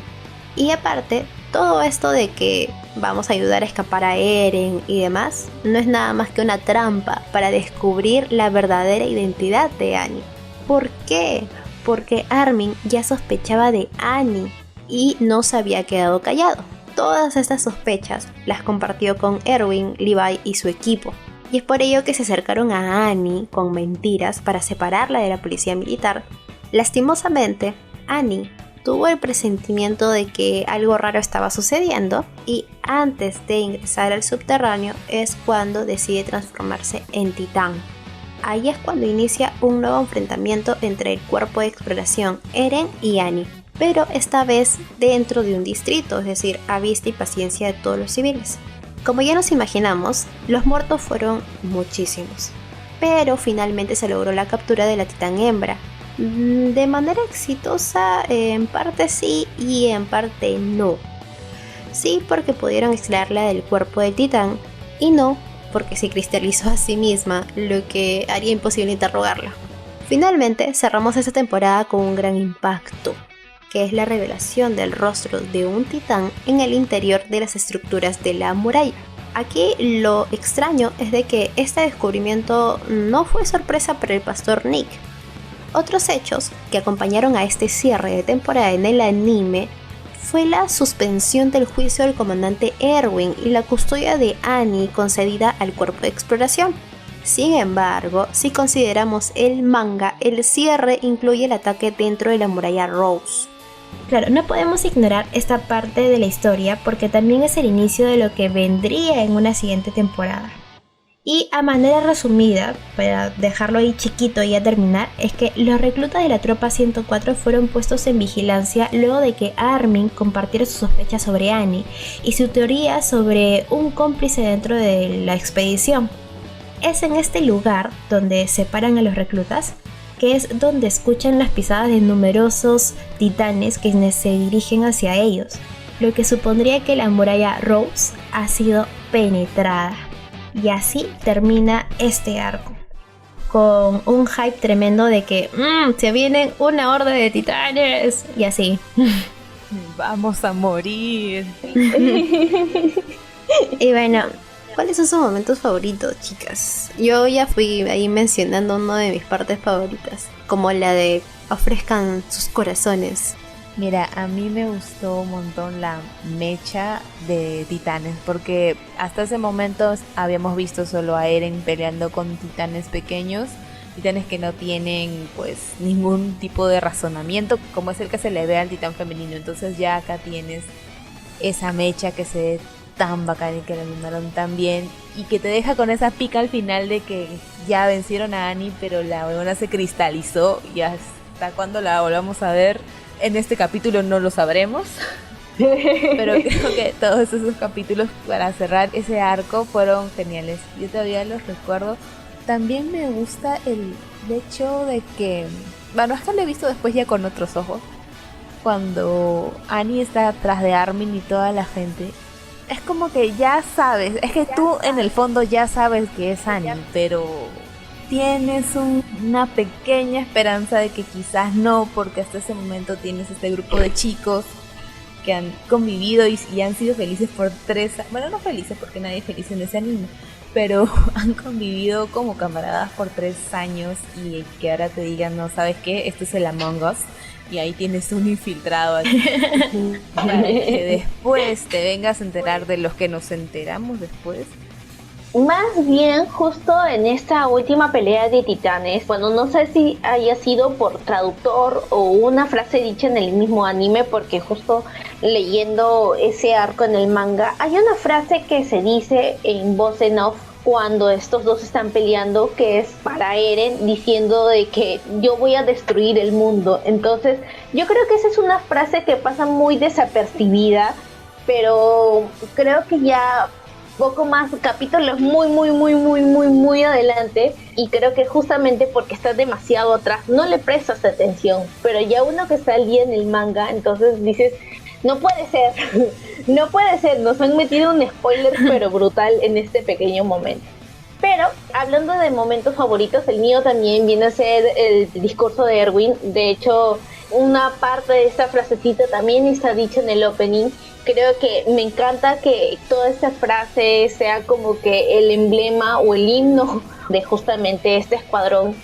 Speaker 2: Y aparte, todo esto de que vamos a ayudar a escapar a Eren y demás, no es nada más que una trampa para descubrir la verdadera identidad de Annie. ¿Por qué? Porque Armin ya sospechaba de Annie y no se había quedado callado. Todas estas sospechas las compartió con Erwin, Levi y su equipo. Y es por ello que se acercaron a Annie con mentiras para separarla de la policía militar. Lastimosamente, Annie tuvo el presentimiento de que algo raro estaba sucediendo y antes de ingresar al subterráneo es cuando decide transformarse en titán. Ahí es cuando inicia un nuevo enfrentamiento entre el cuerpo de exploración Eren y Annie, pero esta vez dentro de un distrito, es decir, a vista y paciencia de todos los civiles. Como ya nos imaginamos, los muertos fueron muchísimos, pero finalmente se logró la captura de la titán hembra. De manera exitosa, en parte sí y en parte no. Sí, porque pudieron extraerla del cuerpo del titán, y no porque se cristalizó a sí misma, lo que haría imposible interrogarla. Finalmente cerramos esta temporada con un gran impacto, que es la revelación del rostro de un titán en el interior de las estructuras de la muralla. Aquí lo extraño es de que este descubrimiento no fue sorpresa para el pastor Nick. Otros hechos que acompañaron a este cierre de temporada en el anime fue la suspensión del juicio del comandante Erwin y la custodia de Annie concedida al cuerpo de exploración. Sin embargo, si consideramos el manga, el cierre incluye el ataque dentro de la muralla Rose.
Speaker 4: Claro, no podemos ignorar esta parte de la historia porque también es el inicio de lo que vendría en una siguiente temporada. Y a manera resumida, para dejarlo ahí chiquito y ya terminar, es que los reclutas de la tropa 104 fueron puestos en vigilancia luego de que Armin compartiera sus sospechas sobre Annie y su teoría sobre un cómplice dentro de la expedición. Es en este lugar donde separan a los reclutas, que es donde escuchan las pisadas de numerosos titanes que se dirigen hacia ellos, lo que supondría que la muralla Rose ha sido penetrada. Y así termina este arco, con un hype tremendo de que se vienen una horda de titanes y así.
Speaker 1: Vamos a morir.
Speaker 2: Y bueno, ¿cuáles son sus momentos favoritos, chicas? Yo ya fui ahí mencionando una de mis partes favoritas, como la de ofrezcan sus corazones.
Speaker 1: Mira, a mí me gustó un montón la mecha de titanes, porque hasta ese momento habíamos visto solo a Eren peleando con titanes pequeños, titanes que no tienen pues ningún tipo de razonamiento, como es el que se le ve al titán femenino. Entonces ya acá tienes esa mecha que se ve tan bacana y que la animaron tan bien y que te deja con esa pica al final de que ya vencieron a Annie, pero la huevona se cristalizó y hasta cuando la volvamos a ver. En este capítulo no lo sabremos, pero creo que todos esos capítulos para cerrar ese arco fueron geniales. Yo todavía los recuerdo. También me gusta el hecho de que, bueno, esto lo he visto después ya con otros ojos, cuando Annie está atrás de Armin y toda la gente. Es como que ya sabes, es que tú en el fondo ya sabes que es Annie, pero tienes una pequeña esperanza de que quizás no, porque hasta ese momento tienes este grupo de chicos que han convivido y han sido felices por 3 años. Bueno, no felices porque nadie es feliz en ese anime, pero han convivido como camaradas por 3 años y que ahora te digan, no, ¿sabes qué? Esto es el Among Us y ahí tienes un infiltrado aquí. Para que después te vengas a enterar de los que nos enteramos después.
Speaker 3: Más bien justo en esta última pelea de titanes, bueno, no sé si haya sido por traductor o una frase dicha en el mismo anime, porque justo leyendo ese arco en el manga, hay una frase que se dice en voz en off cuando estos dos están peleando, que es para Eren diciendo de que yo voy a destruir el mundo. Entonces yo creo que esa es una frase que pasa muy desapercibida, pero creo que ya poco más, capítulos muy adelante, y creo que justamente porque estás demasiado atrás no le prestas atención, pero ya uno que está al día en el manga, entonces dices, no puede ser, no puede ser, nos han metido un spoiler pero brutal en este pequeño momento. Pero hablando de momentos favoritos, el mío también viene a ser el discurso de Erwin. De hecho, una parte de esta frasecita también está dicha en el opening. Creo que me encanta que toda esta frase sea como que el emblema o el himno de justamente este escuadrón,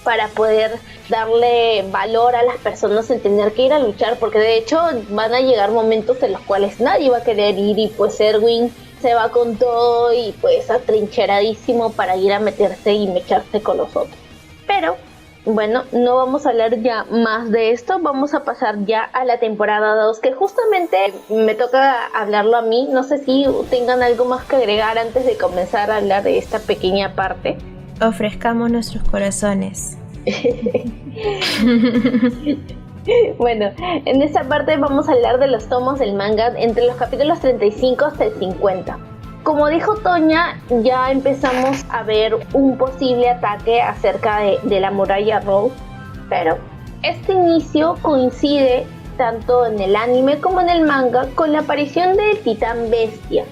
Speaker 3: para poder darle valor a las personas en tener que ir a luchar, porque de hecho van a llegar momentos en los cuales nadie va a querer ir, y pues Erwin se va con todo y pues atrincheradísimo para ir a meterse y mecharse con los otros. Pero bueno, no vamos a hablar ya más de esto, vamos a pasar ya a la temporada 2, que justamente me toca hablarlo a mí. No sé si tengan algo más que agregar antes de comenzar a hablar de esta pequeña parte.
Speaker 4: Ofrezcamos nuestros corazones.
Speaker 3: Bueno, en esta parte vamos a hablar de los tomos del manga entre los capítulos 35 hasta el 50. Como dijo Toña, ya empezamos a ver un posible ataque acerca de la muralla Rose, pero este inicio coincide tanto en el anime como en el manga con la aparición del titán bestia,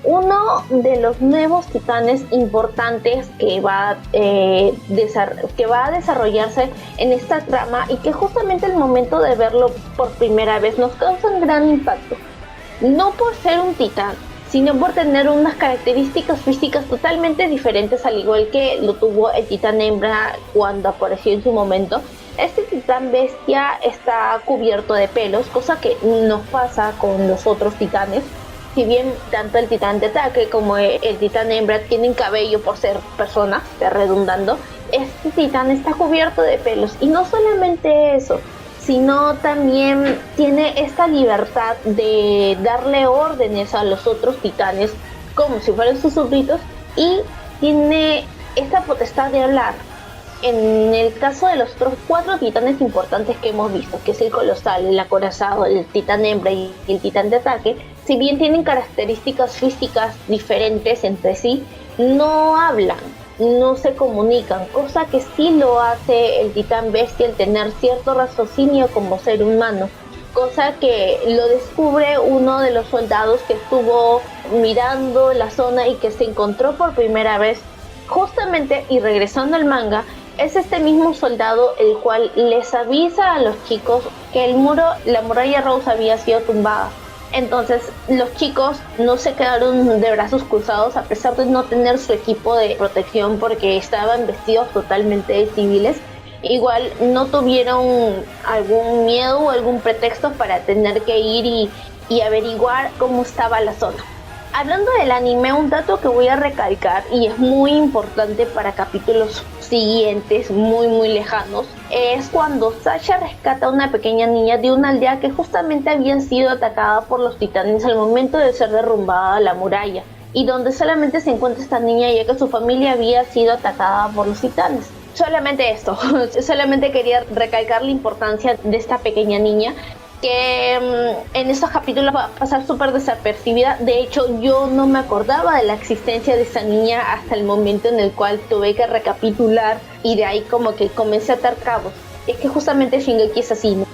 Speaker 3: uno de los nuevos titanes importantes que va a desarrollarse en esta trama, y que justamente el momento de verlo por primera vez nos causa un gran impacto, no por ser un titán, sino por tener unas características físicas totalmente diferentes, al igual que lo tuvo el titán hembra cuando apareció en su momento. Este titán bestia está cubierto de pelos, cosa que no pasa con los otros titanes. Si bien tanto el titán de ataque como el titán hembra tienen cabello por ser personas, redundando, este titán está cubierto de pelos. Y no solamente eso, sino también tiene esta libertad de darle órdenes a los otros titanes como si fueran sus súbditos, y tiene esta potestad de hablar. En el caso de los otros 4 titanes importantes que hemos visto, que es el colosal, el acorazado, el titán hembra y el titán de ataque, si bien tienen características físicas diferentes entre sí, no hablan, no se comunican, cosa que sí lo hace el titán bestia, el tener cierto raciocinio como ser humano, cosa que lo descubre uno de los soldados que estuvo mirando la zona y que se encontró por primera vez justamente, y regresando al manga, es este mismo soldado el cual les avisa a los chicos que la muralla Rose había sido tumbada. Entonces los chicos no se quedaron de brazos cruzados, a pesar de no tener su equipo de protección porque estaban vestidos totalmente de civiles. Igual no tuvieron algún miedo o algún pretexto para tener que ir y averiguar cómo estaba la zona. Hablando del anime, un dato que voy a recalcar y es muy importante para capítulos siguientes, muy lejanos, es cuando Sasha rescata a una pequeña niña de una aldea que justamente había sido atacada por los titanes al momento de ser derrumbada la muralla, y donde solamente se encuentra esta niña ya que su familia había sido atacada por los titanes. Solamente esto, solamente quería recalcar la importancia de esta pequeña niña, que en estos capítulos va a pasar súper desapercibida. De hecho, yo no me acordaba de la existencia de esa niña hasta el momento en el cual tuve que recapitular, y de ahí como que comencé a atar cabos. Es que justamente Shingeki es así, ¿no?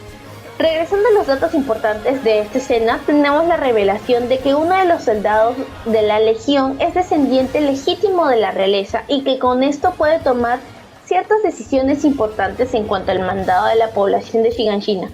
Speaker 3: Regresando a los datos importantes de esta escena, tenemos la revelación de que uno de los soldados de la legión es descendiente legítimo de la realeza, y que con esto puede tomar ciertas decisiones importantes en cuanto al mandado de la población de Shiganshina,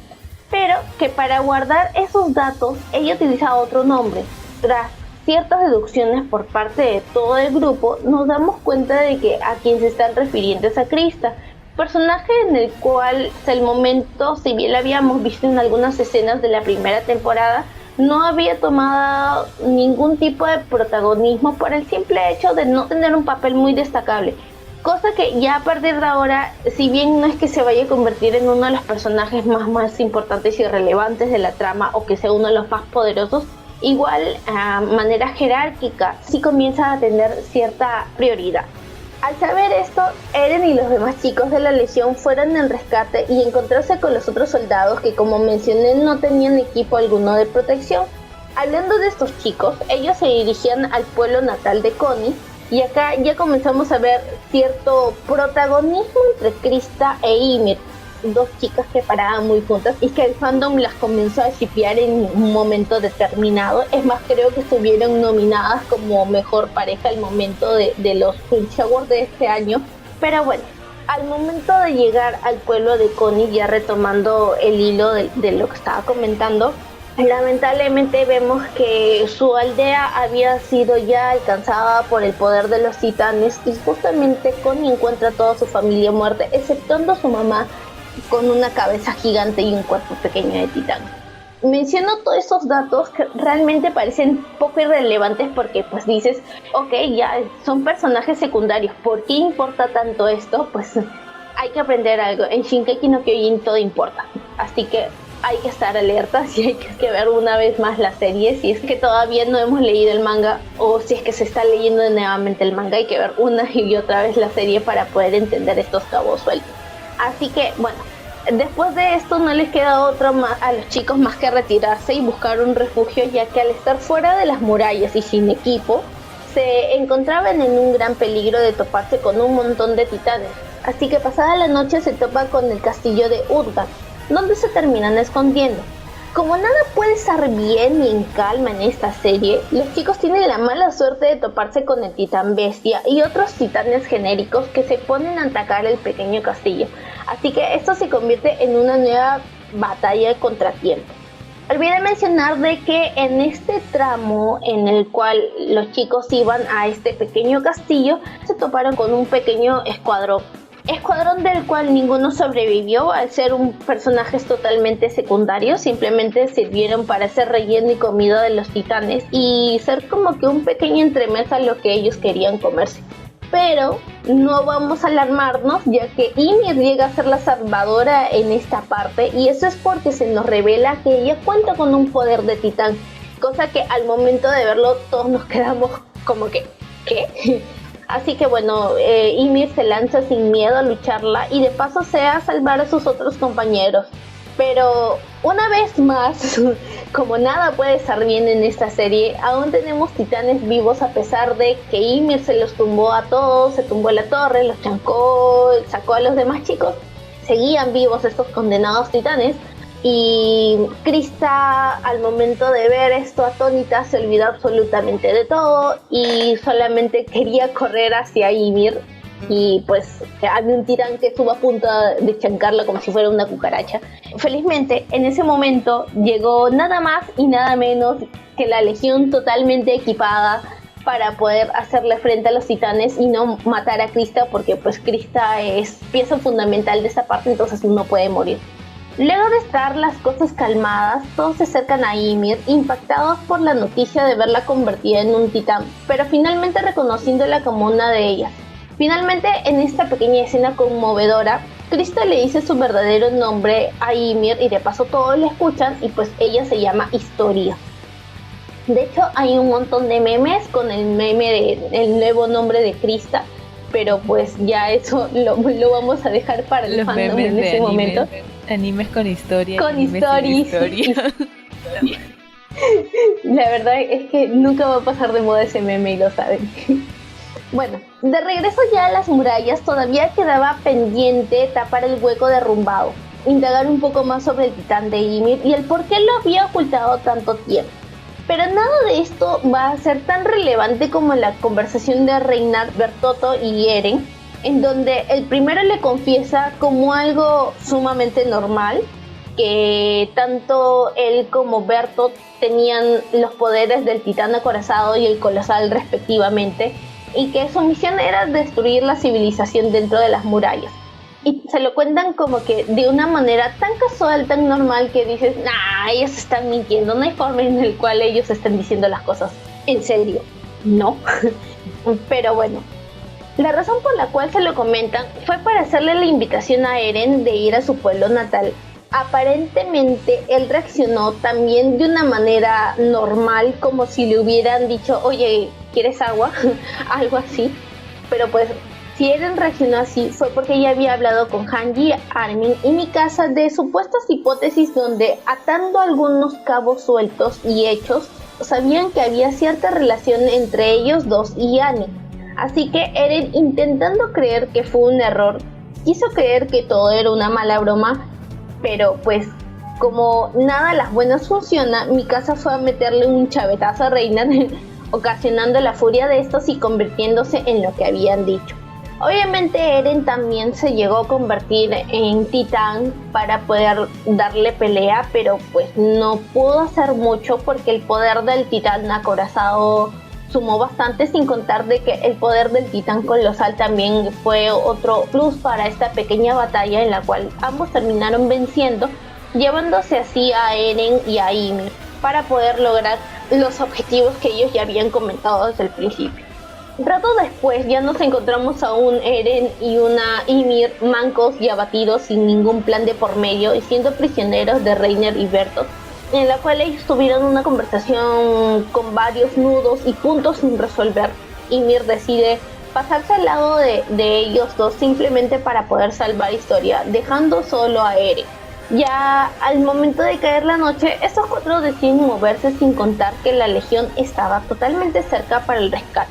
Speaker 3: pero que para guardar esos datos ella utiliza otro nombre. Tras ciertas deducciones por parte de todo el grupo, nos damos cuenta de que a quien se están refiriendo es a Krista, personaje en el cual hasta el momento, si bien la habíamos visto en algunas escenas de la primera temporada, no había tomado ningún tipo de protagonismo por el simple hecho de no tener un papel muy destacable. Cosa que ya a partir de ahora, si bien no es que se vaya a convertir en uno de los personajes más importantes y relevantes de la trama o que sea uno de los más poderosos, igual a manera jerárquica sí comienza a tener cierta prioridad. Al saber esto, Eren y los demás chicos de la Legión fueron en rescate y encontrarse con los otros soldados que, como mencioné, no tenían equipo alguno de protección. Hablando de estos chicos, ellos se dirigían al pueblo natal de Connie, y acá ya comenzamos a ver cierto protagonismo entre Krista e Ymir, dos chicas que paraban muy juntas y que el fandom las comenzó a shippear en un momento determinado. Es más, creo que estuvieron nominadas como mejor pareja al momento de los Queen's Awards de este año. Pero bueno, al momento de llegar al pueblo de Connie, ya retomando el hilo de lo que estaba comentando, lamentablemente vemos que su aldea había sido ya alcanzada por el poder de los titanes y justamente Connie encuentra a toda su familia muerta, exceptuando a su mamá con una cabeza gigante y un cuerpo pequeño de titán. Menciono todos esos datos que realmente parecen poco irrelevantes porque pues dices, ok, ya son personajes secundarios, ¿por qué importa tanto esto? Pues hay que aprender algo, en Shingeki no Kyojin todo importa, así que hay que estar alertas y hay que ver una vez más la serie. Si es que todavía no hemos leído el manga o si es que se está leyendo nuevamente el manga, hay que ver una y otra vez la serie para poder entender estos cabos sueltos. Así que bueno, después de esto no les queda otro más a los chicos más que retirarse y buscar un refugio, ya que al estar fuera de las murallas y sin equipo se encontraban en un gran peligro de toparse con un montón de titanes. Así que pasada la noche se topa con el castillo de Urga, donde se terminan escondiendo. Como nada puede estar bien ni en calma en esta serie, los chicos tienen la mala suerte de toparse con el titán bestia y otros titanes genéricos que se ponen a atacar el pequeño castillo, así que esto se convierte en una nueva batalla de contratiempo. Olvidé mencionar de que en este tramo en el cual los chicos iban a este pequeño castillo, se toparon con un pequeño escuadrón del cual ninguno sobrevivió al ser un personajes totalmente secundarios, simplemente sirvieron para ser relleno y comida de los titanes y ser como que un pequeño entremés a lo que ellos querían comerse. Pero no vamos a alarmarnos, ya que Ymir llega a ser la salvadora en esta parte, y eso es porque se nos revela que ella cuenta con un poder de titán, cosa que al momento de verlo todos nos quedamos como que ¿qué? Así que bueno, Ymir se lanza sin miedo a lucharla y de paso se va a salvar a sus otros compañeros. Pero una vez más, como nada puede estar bien en esta serie, aún tenemos titanes vivos a pesar de que Ymir se los tumbó a todos, se tumbó la torre, los chancó, sacó a los demás chicos. Seguían vivos estos condenados titanes. Y Krista, al momento de ver esto atónita, se olvidó absolutamente de todo y solamente quería correr hacia Ymir. Y pues había un titán que estuvo a punto de chancarla como si fuera una cucaracha. Felizmente, en ese momento llegó nada más y nada menos que la Legión totalmente equipada para poder hacerle frente a los titanes y no matar a Krista, porque pues Krista es pieza fundamental de esta parte, entonces no puede morir. Luego de estar las cosas calmadas, todos se acercan a Ymir, impactados por la noticia de verla convertida en un titán, pero finalmente reconociéndola como una de ellas. Finalmente, en esta pequeña escena conmovedora, Krista le dice su verdadero nombre a Ymir y de paso todos le escuchan y pues ella se llama Historia. De hecho, hay un montón de memes con el meme del nuevo nombre de Krista, pero pues ya eso lo vamos a dejar para el fandom en ese momento.
Speaker 5: Animes con historia.
Speaker 3: Con historia. La verdad es que nunca va a pasar de moda ese meme y lo saben. Bueno, de regreso ya a las murallas, todavía quedaba pendiente tapar el hueco derrumbado, indagar un poco más sobre el titán de Ymir y el por qué lo había ocultado tanto tiempo. Pero nada de esto va a ser tan relevante como la conversación de Reinhard, Bertotto y Eren, en donde el primero le confiesa como algo sumamente normal, que tanto él como Bertolt tenían los poderes del titán acorazado y el colosal respectivamente, y que su misión era destruir la civilización dentro de las murallas. y se lo cuentan como que de una manera tan casual, tan normal, que dices, nah, ellos están mintiendo, no hay forma en el cual ellos están diciendo las cosas en serio, no. Pero bueno, la razón por la cual se lo comentan fue para hacerle la invitación a Eren de ir a su pueblo natal. Aparentemente él reaccionó también de una manera normal, como si le hubieran dicho, oye, ¿quieres agua? Algo así. Pero pues si Eren reaccionó así fue porque ya había hablado con Hanji, Armin y Mikasa de supuestas hipótesis donde, atando algunos cabos sueltos y hechos, sabían que había cierta relación entre ellos dos y Annie. Así que Eren, intentando creer que fue un error, quiso creer que todo era una mala broma, pero pues como nada a las buenas funciona, Mikasa fue a meterle un chavetazo a Reiner, ocasionando la furia de estos y convirtiéndose en lo que habían dicho. Obviamente Eren también se llegó a convertir en titán para poder darle pelea, pero pues no pudo hacer mucho porque el poder del titán acorazado sumó bastante, sin contar de que el poder del titán colosal también fue otro plus para esta pequeña batalla en la cual ambos terminaron venciendo, llevándose así a Eren y a Ymir para poder lograr los objetivos que ellos ya habían comentado desde el principio. Rato después ya nos encontramos a un Eren y una Ymir mancos y abatidos sin ningún plan de por medio y siendo prisioneros de Reiner y Bertolt, en la cual ellos tuvieron una conversación con varios nudos y puntos sin resolver. Ymir decide pasarse al lado de ellos dos simplemente para poder salvar historia, dejando solo a Eren. Ya al momento de caer la noche, estos cuatro deciden moverse, sin contar que la legión estaba totalmente cerca para el rescate.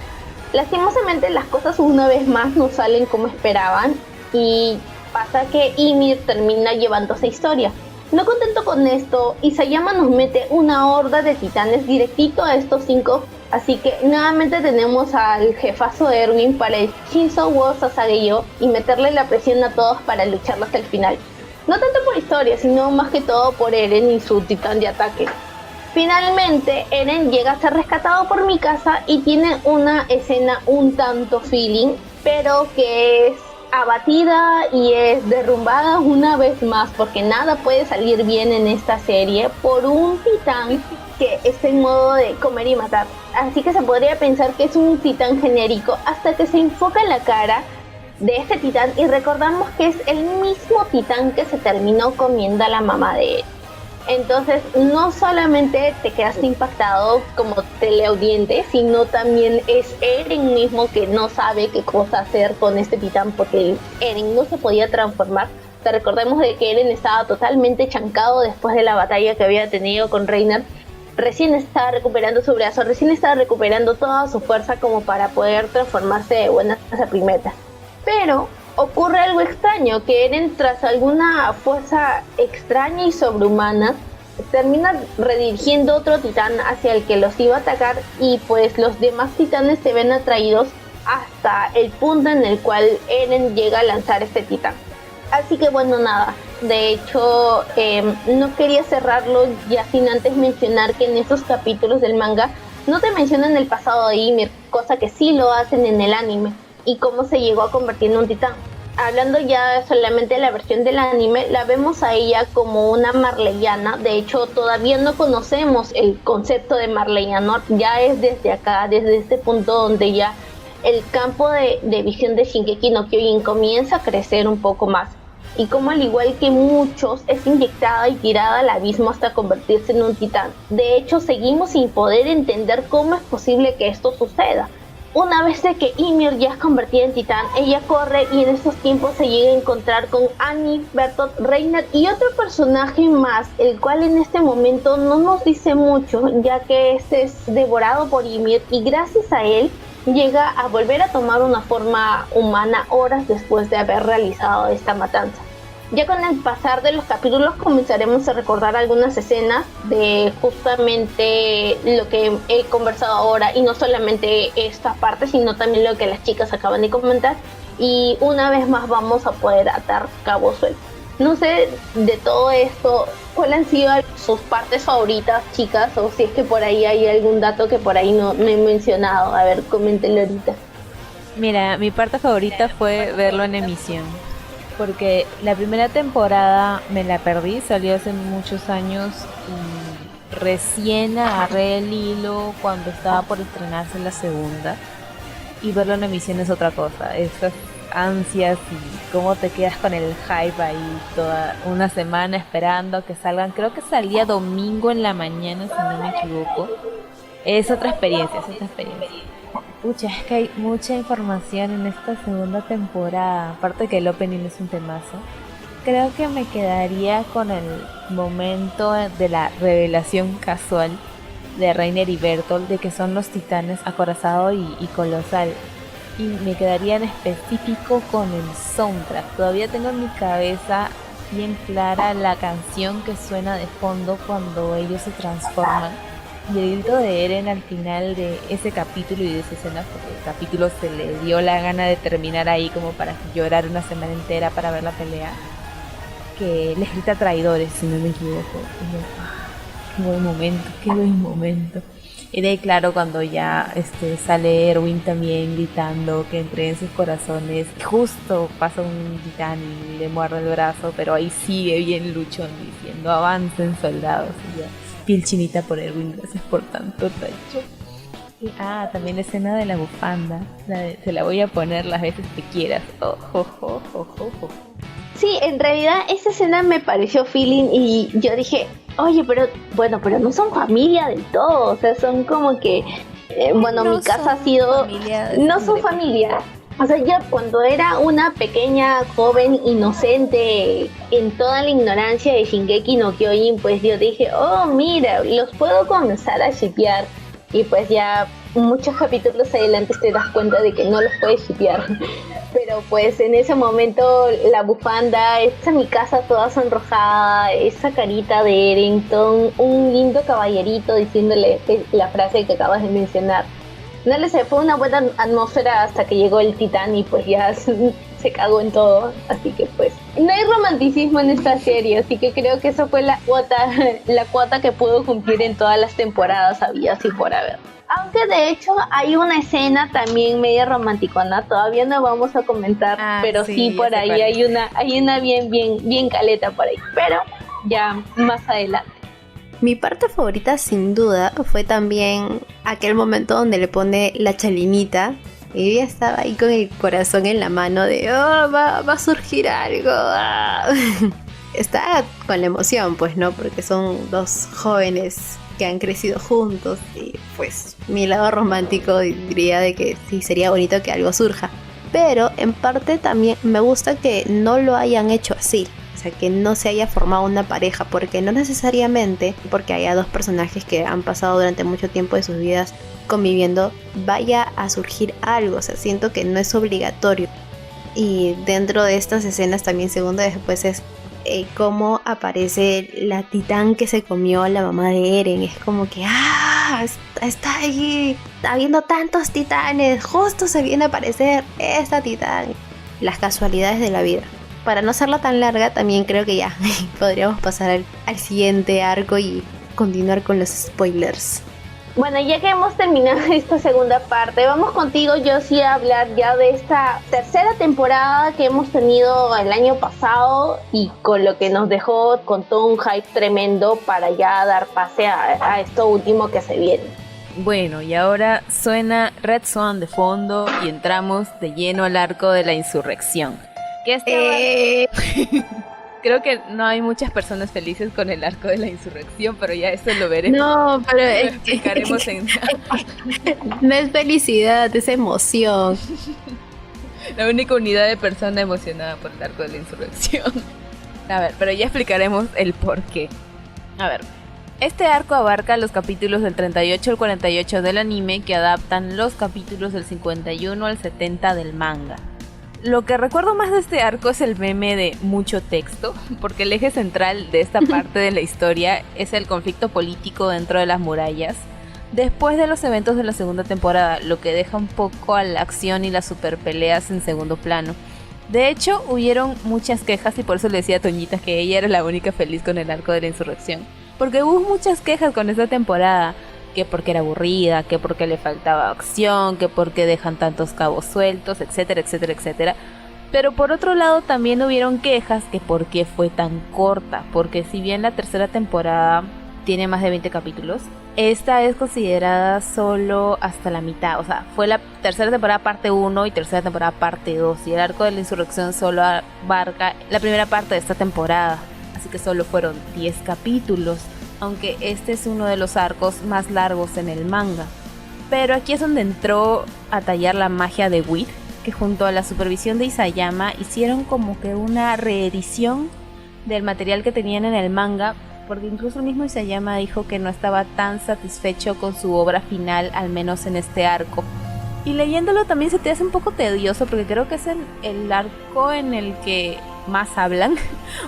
Speaker 3: Lastimosamente las cosas una vez más no salen como esperaban y pasa que Ymir termina llevándose historia. No contento con esto, Isayama nos mete una horda de titanes directito a estos 5, así que nuevamente tenemos al jefazo Erwin para el Shinzo wo Sasageyo y meterle la presión a todos para lucharlo hasta el final. No tanto por historia, sino más que todo por Eren y su titán de ataque. Finalmente, Eren llega a ser rescatado por Mikasa y tiene una escena un tanto feeling, pero que es abatida y es derrumbada una vez más, porque nada puede salir bien en esta serie por un titán que está en modo de comer y matar. Así que se podría pensar que es un titán genérico hasta que se enfoca en la cara de este titán y recordamos que es el mismo titán que se terminó comiendo a la mamá de él. Entonces no solamente te quedaste impactado como teleaudiente, sino también es Eren mismo que no sabe qué cosa hacer con este titán, porque Eren no se podía transformar. Te recordemos de que Eren estaba totalmente chancado después de la batalla que había tenido con Reiner. Recién estaba recuperando su brazo, recién estaba recuperando toda su fuerza como para poder transformarse de buenas a primeras. Pero ocurre algo extraño, que Eren, tras alguna fuerza extraña y sobrehumana, termina redirigiendo otro titán hacia el que los iba a atacar, y pues los demás titanes se ven atraídos hasta el punto en el cual Eren llega a lanzar este titán. Así que bueno, nada, de hecho no quería cerrarlo ya sin antes mencionar que en estos capítulos del manga no te mencionan el pasado de Ymir, cosa que sí lo hacen en el anime, y cómo se llegó a convertir en un titán. Hablando ya solamente de la versión del anime, la vemos a ella como una marleyana. De hecho, todavía no conocemos el concepto de marleyano. Ya es desde acá, desde este punto, donde ya el campo de visión de Shingeki no Kyojin comienza a crecer un poco más. Y como al igual que muchos, es inyectada y tirada al abismo hasta convertirse en un titán. De hecho, seguimos sin poder entender cómo es posible que esto suceda. Una vez de que Ymir ya es convertida en titán, ella corre y en estos tiempos se llega a encontrar con Annie, Bertolt, Reiner y otro personaje más, el cual en este momento no nos dice mucho, ya que este es devorado por Ymir y gracias a él llega a volver a tomar una forma humana horas después de haber realizado esta matanza. Ya con el pasar de los capítulos comenzaremos a recordar algunas escenas de justamente lo que he conversado ahora, y no solamente esta parte, sino también lo que las chicas acaban de comentar, y una vez más vamos a poder atar cabos sueltos. No sé, de todo esto, ¿cuáles han sido sus partes favoritas, chicas? O si es que por ahí hay algún dato que por ahí no he mencionado. A ver, coméntenlo ahorita.
Speaker 5: Mira, mi parte favorita fue verlo en emisión. porque la primera temporada me la perdí, salió hace muchos años y recién agarré el hilo cuando estaba por estrenarse la segunda, y verlo en emisión es otra cosa, esas ansias y cómo te quedas con el hype ahí toda una semana esperando que salgan. Creo que salía domingo en la mañana, si no me equivoco. Es otra experiencia, es otra experiencia. Pucha, es que hay mucha información en esta segunda temporada, aparte que el opening es un temazo. Creo que me quedaría con el momento de la revelación casual de Reiner y Bertolt de que son los titanes Acorazado y Colosal. Y me quedaría en específico con el soundtrack. Todavía tengo en mi cabeza bien clara la canción que suena de fondo cuando ellos se transforman. Y el grito de Eren al final de ese capítulo y de esa escena, porque el capítulo se le dio la gana de terminar ahí como para llorar una semana entera para ver la pelea. Que les grita traidores, si no me equivoco. Y yo, qué buen momento, qué buen momento. Y de ahí, claro, cuando ya sale Erwin también gritando que entre en sus corazones, justo pasa un titán y le muerde el brazo, pero ahí sigue bien luchón diciendo avancen soldados. Y ya, piel chinita por Erwin, gracias por tanto, Tacho. Y también la escena de la bufanda, se la voy a poner las veces que quieras. Oh, oh, oh, oh, oh, oh.
Speaker 3: Sí, en realidad esa escena me pareció feeling y yo dije, oye, pero no son familia del todo, o sea, son como que,
Speaker 1: no
Speaker 3: mi casa ha sido, no son familia. O sea, yo cuando era una pequeña joven inocente en toda la ignorancia de Shingeki no Kyojin, pues yo dije, oh mira, los puedo comenzar a shippear. Y pues ya muchos capítulos adelante te das cuenta de que no los puedes shippear. Pero pues en ese momento la bufanda, esa mi casa toda sonrojada, esa carita de Eren, todo un lindo caballerito diciéndole la frase que acabas de mencionar. No le sé, fue una buena atmósfera hasta que llegó el titán y pues ya se cagó en todo. Así que pues no hay romanticismo en esta serie, así que creo que eso fue la cuota que pudo cumplir en todas las temporadas habidas y por haber. Aunque de hecho hay una escena también media romanticona, todavía no vamos a comentar, pero sí por ahí hay una bien caleta por ahí, pero ya más adelante.
Speaker 2: Mi parte favorita sin duda fue también aquel momento donde le pone la chalinita y ella estaba ahí con el corazón en la mano de va a surgir algo. Está con la emoción, pues, ¿no? Porque son dos jóvenes que han crecido juntos y pues mi lado romántico diría de que sí sería bonito que algo surja. Pero en parte también me gusta que no lo hayan hecho así. O sea, que no se haya formado una pareja, porque no necesariamente porque haya dos personajes que han pasado durante mucho tiempo de sus vidas conviviendo vaya a surgir algo. O sea, siento que no es obligatorio. Y dentro de estas escenas también segundo después es cómo aparece la titán que se comió a la mamá de Eren. Es como que está ahí, está viendo tantos titanes, justo se viene a aparecer esta titán. Las casualidades de la vida. Para no hacerla tan larga, también creo que ya podríamos pasar al siguiente arco y continuar con los spoilers.
Speaker 3: Bueno, ya que hemos terminado esta segunda parte, vamos contigo, Josie, a hablar ya de esta tercera temporada que hemos tenido el año pasado y con lo que nos dejó con todo un hype tremendo para ya dar pase a esto último que se viene.
Speaker 1: Bueno, y ahora suena Red Swan de fondo y entramos de lleno al arco de la insurrección. Creo que no hay muchas personas felices con el arco de la insurrección, pero ya eso lo veremos.
Speaker 2: No, pero
Speaker 1: lo explicaremos
Speaker 2: no es felicidad, es emoción.
Speaker 1: La única unidad de persona emocionada por el arco de la insurrección. A ver, pero ya explicaremos el por qué. A ver, este arco abarca los capítulos del 38 al 48 del anime, que adaptan los capítulos del 51 al 70 del manga. Lo que recuerdo más de este arco es el meme de mucho texto, porque el eje central de esta parte de la historia es el conflicto político dentro de las murallas, después de los eventos de la segunda temporada, lo que deja un poco a la acción y las super peleas en segundo plano. De hecho, hubieron muchas quejas y por eso le decía a Toñita que ella era la única feliz con el arco de la insurrección, porque hubo muchas quejas con esta temporada, que porque era aburrida, que porque le faltaba acción, que porque dejan tantos cabos sueltos, etcétera, etcétera, etcétera.
Speaker 5: Pero por otro lado también hubieron quejas que por qué fue tan corta, porque si bien la tercera temporada tiene más de 20 capítulos, esta es considerada solo hasta la mitad, o sea, fue la tercera temporada parte 1 y tercera temporada parte 2, y el arco de la insurrección solo abarca la primera parte de esta temporada, así que solo fueron 10 capítulos, aunque este es uno de los arcos más largos en el manga. Pero aquí es donde entró a tallar la magia de Wit, que junto a la supervisión de Isayama hicieron como que una reedición del material que tenían en el manga, porque incluso el mismo Isayama dijo que no estaba tan satisfecho con su obra final, al menos en este arco. Y leyéndolo también se te hace un poco tedioso, porque creo que es el arco en el que más hablan,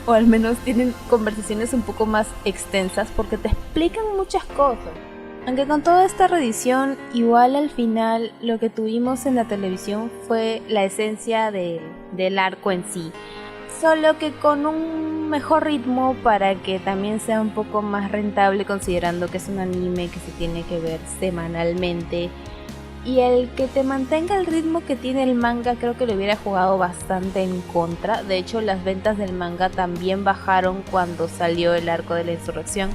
Speaker 5: o al menos tienen conversaciones un poco más extensas, porque te explican muchas cosas. Aunque con toda esta reedición, igual al final lo que tuvimos en la televisión fue la esencia del arco en sí. Solo que con un mejor ritmo para que también sea un poco más rentable, considerando que es un anime que se tiene que ver semanalmente. Y el que te mantenga el ritmo que tiene el manga creo que le hubiera jugado bastante en contra. De hecho, las ventas del manga también bajaron cuando salió el arco de la insurrección,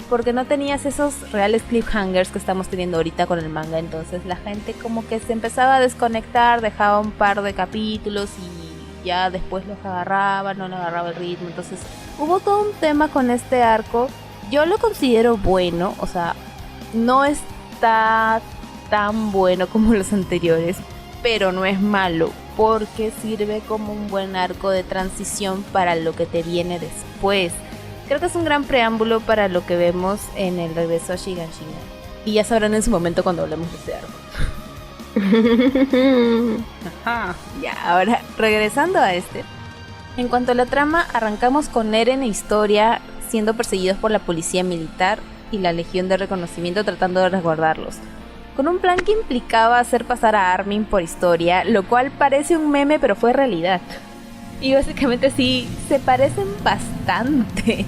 Speaker 5: porque no tenías esos reales cliffhangers que estamos teniendo ahorita con el manga. Entonces la gente como que se empezaba a desconectar, dejaba un par de capítulos y ya después los agarraba, no le agarraba el ritmo. Entonces hubo todo un tema con este arco. Yo lo considero bueno, o sea, no está tan bueno como los anteriores, pero no es malo, porque sirve como un buen arco de transición para lo que te viene después. Creo que es un gran preámbulo para lo que vemos en el regreso a Shiganshina. Y ya sabrán en su momento cuando hablemos de este arco. Ajá. Ya, ahora regresando a este. En cuanto a la trama, arrancamos con Eren e Historia siendo perseguidos por la policía militar y la Legión de Reconocimiento tratando de resguardarlos, con un plan que implicaba hacer pasar a Armin por Historia, lo cual parece un meme pero fue realidad. Y básicamente sí, se parecen bastante.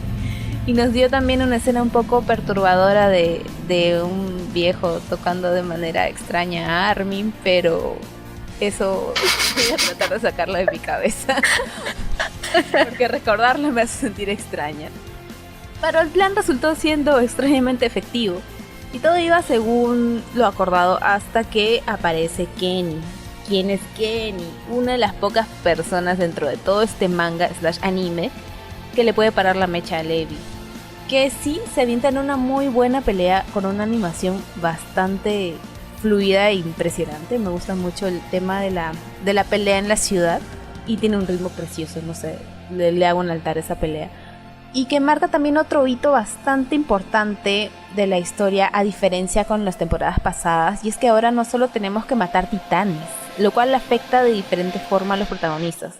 Speaker 5: Y nos dio también una escena un poco perturbadora de un viejo tocando de manera extraña a Armin, pero eso voy a tratar de sacarlo de mi cabeza. Porque recordarlo me hace sentir extraña. Pero el plan resultó siendo extrañamente efectivo. Y todo iba según lo acordado hasta que aparece Kenny. ¿Quién es Kenny? Una de las pocas personas dentro de todo este manga / anime que le puede parar la mecha a Levi. Que sí, se avienta en una muy buena pelea con una animación bastante fluida e impresionante. Me gusta mucho el tema de la pelea en la ciudad y tiene un ritmo precioso, no sé, le hago un altar a esa pelea. Y que marca también otro hito bastante importante de la historia, a diferencia con las temporadas pasadas, y es que ahora no solo tenemos que matar titanes, lo cual afecta de diferente forma a los protagonistas,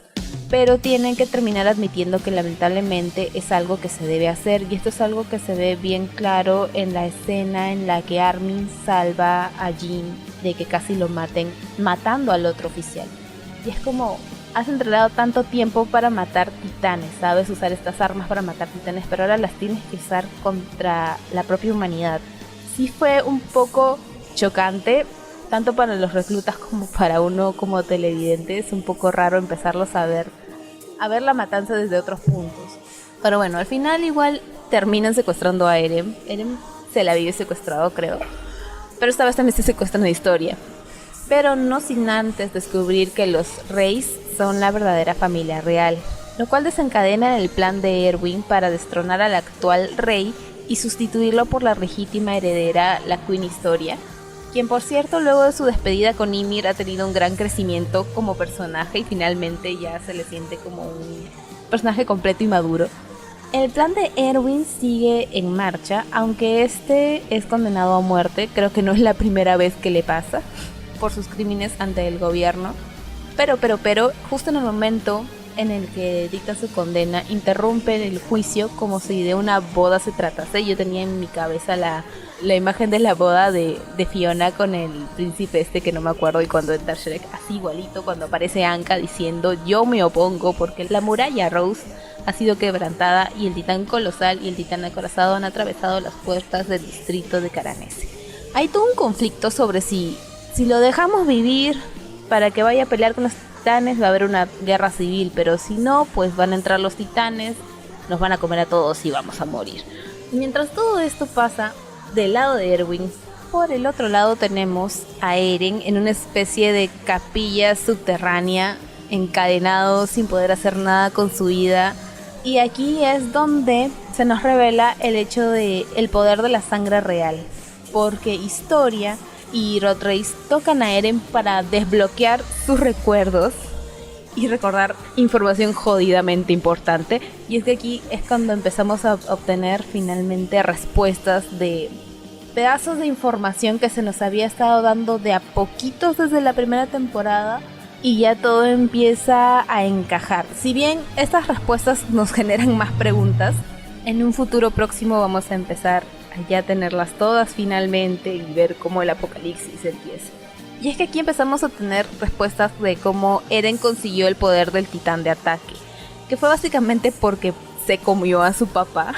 Speaker 5: pero tienen que terminar admitiendo que lamentablemente es algo que se debe hacer, y esto es algo que se ve bien claro en la escena en la que Armin salva a Jin de que casi lo maten, matando al otro oficial. Y es como, has entrenado tanto tiempo para matar titanes, sabes usar estas armas para matar titanes, pero ahora las tienes que usar contra la propia humanidad. Sí fue un poco chocante, tanto para los reclutas como para uno como televidente. Es un poco raro empezarlos a ver la matanza desde otros puntos. Pero bueno, al final igual terminan secuestrando a Eren. Eren se la vive secuestrado, creo. Pero esta vez también se secuestran a Historia. Pero no sin antes descubrir que los Reis son la verdadera familia real, lo cual desencadena el plan de Erwin para destronar al actual rey y sustituirlo por la legítima heredera, la Queen Historia, quien por cierto luego de su despedida con Ymir ha tenido un gran crecimiento como personaje y finalmente ya se le siente como un personaje completo y maduro. El plan de Erwin sigue en marcha, aunque este es condenado a muerte. Creo que no es la primera vez que le pasa por sus crímenes ante el gobierno. Pero, justo en el momento en el que dicta su condena, interrumpen el juicio como si de una boda se tratase. Yo tenía en mi cabeza la imagen de la boda de Fiona con el príncipe este que no me acuerdo, y cuando entra Shrek, así igualito, cuando aparece Anka diciendo yo me opongo porque la muralla Rose ha sido quebrantada y el titán colosal y el titán acorazado han atravesado las puertas del distrito de Caranese. Hay todo un conflicto sobre si lo dejamos vivir para que vaya a pelear con los titanes va a haber una guerra civil, pero si no, pues van a entrar los titanes, nos van a comer a todos y vamos a morir. Mientras todo esto pasa, del lado de Erwin, por el otro lado tenemos a Eren en una especie de capilla subterránea, encadenado sin poder hacer nada con su vida. Y aquí es donde se nos revela el hecho de el poder de la sangre real, porque Historia y Rotrace tocan a Eren para desbloquear sus recuerdos y recordar información jodidamente importante. Y es que aquí es cuando empezamos a obtener finalmente respuestas de pedazos de información que se nos había estado dando de a poquitos desde la primera temporada, y ya todo empieza a encajar. Si bien estas respuestas nos generan más preguntas, en un futuro próximo vamos a empezar a ya tenerlas todas finalmente y ver cómo el apocalipsis empieza. Y es que aquí empezamos a tener respuestas de cómo Eren consiguió el poder del titán de ataque, que fue básicamente porque se comió a su papá,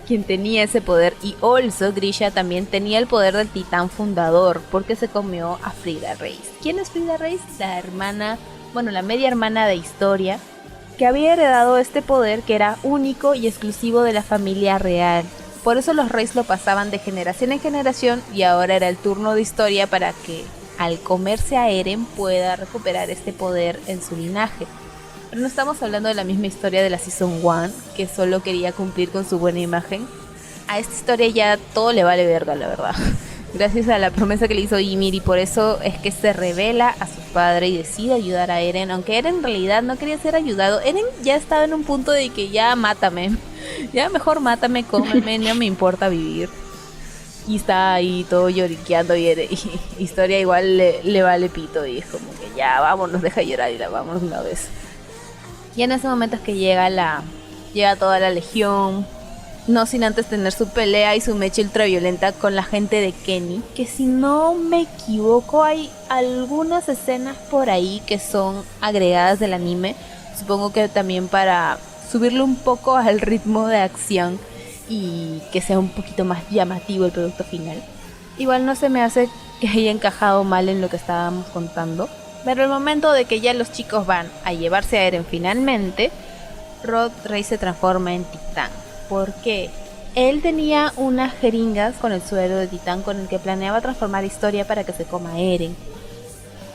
Speaker 5: quien tenía ese poder, y also Grisha también tenía el poder del titán fundador porque se comió a Frida Reis. ¿Quién es Frida Reis? La hermana, bueno, la media hermana de Historia, que había heredado este poder que era único y exclusivo de la familia real. Por eso los Reis lo pasaban de generación en generación, y ahora era el turno de Historia para que al comerse a Eren pueda recuperar este poder en su linaje. Pero no estamos hablando de la misma Historia de la Season 1, que solo quería cumplir con su buena imagen. A esta historia ya todo le vale verga, la verdad. Gracias a la promesa que le hizo Ymir, y por eso es que se revela a su padre y decide ayudar a Eren, aunque Eren en realidad no quería ser ayudado. Eren ya estaba en un punto de que ya mátame, ya mejor mátame, cómeme, no me importa vivir. Y está ahí todo lloriqueando, y Historia igual le vale pito, y es como que ya vámonos, deja llorar y la vamos una vez. Y en ese momento es que llega toda la legión, no sin antes tener su pelea y su mecha ultraviolenta con la gente de Kenny, que si no me equivoco hay algunas escenas por ahí que son agregadas del anime, supongo que también para subirle un poco al ritmo de acción y que sea un poquito más llamativo el producto final. Igual no se me hace que haya encajado mal en lo que estábamos contando. Pero el momento de que ya los chicos van a llevarse a Eren finalmente, Rotrace se transforma en titán. Porque él tenía unas jeringas con el suero de titán con el que planeaba transformar Historia para que se coma a Eren.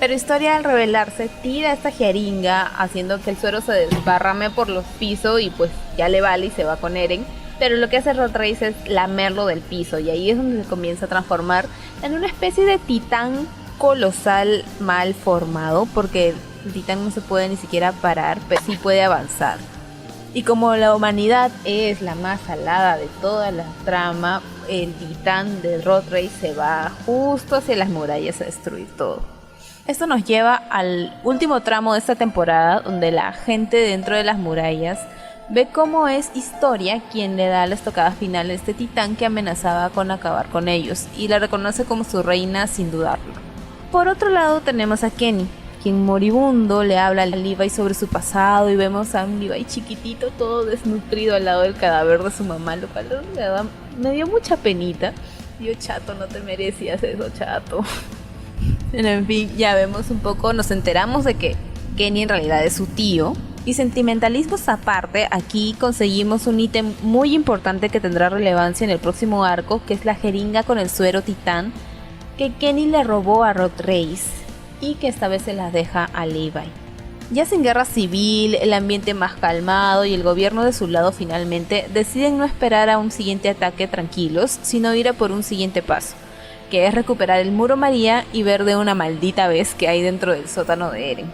Speaker 5: Pero Historia, al rebelarse, tira esta jeringa, haciendo que el suero se desparrame por los pisos, y pues ya le vale y se va con Eren. Pero lo que hace Rotrace es lamerlo del piso, y ahí es donde se comienza a transformar en una especie de titán colosal mal formado, porque el titán no se puede ni siquiera parar, pero sí puede avanzar. Y como la humanidad es la más salada de toda la trama, el titán de Rotrace se va justo hacia las murallas a destruir todo. Esto nos lleva al último tramo de esta temporada, donde la gente dentro de las murallas ve cómo es Historia quien le da la estocada final a este titán que amenazaba con acabar con ellos, y la reconoce como su reina sin dudarlo. Por otro lado tenemos a Kenny, quien moribundo le habla a Levi sobre su pasado, y vemos a un Levi chiquitito todo desnutrido al lado del cadáver de su mamá, lo cual me dio mucha penita. Yo, chato, no te merecías eso, chato. En fin, ya vemos un poco, nos enteramos de que Kenny en realidad es su tío. Y sentimentalismos aparte, aquí conseguimos un ítem muy importante que tendrá relevancia en el próximo arco, que es la jeringa con el suero titán que Kenny le robó a Rotrace, y que esta vez se las deja a Levi. Ya sin guerra civil, el ambiente más calmado y el gobierno de su lado finalmente deciden no esperar a un siguiente ataque tranquilos, sino ir a por un siguiente paso, que es recuperar el Muro María y ver de una maldita vez que hay dentro del sótano de Eren.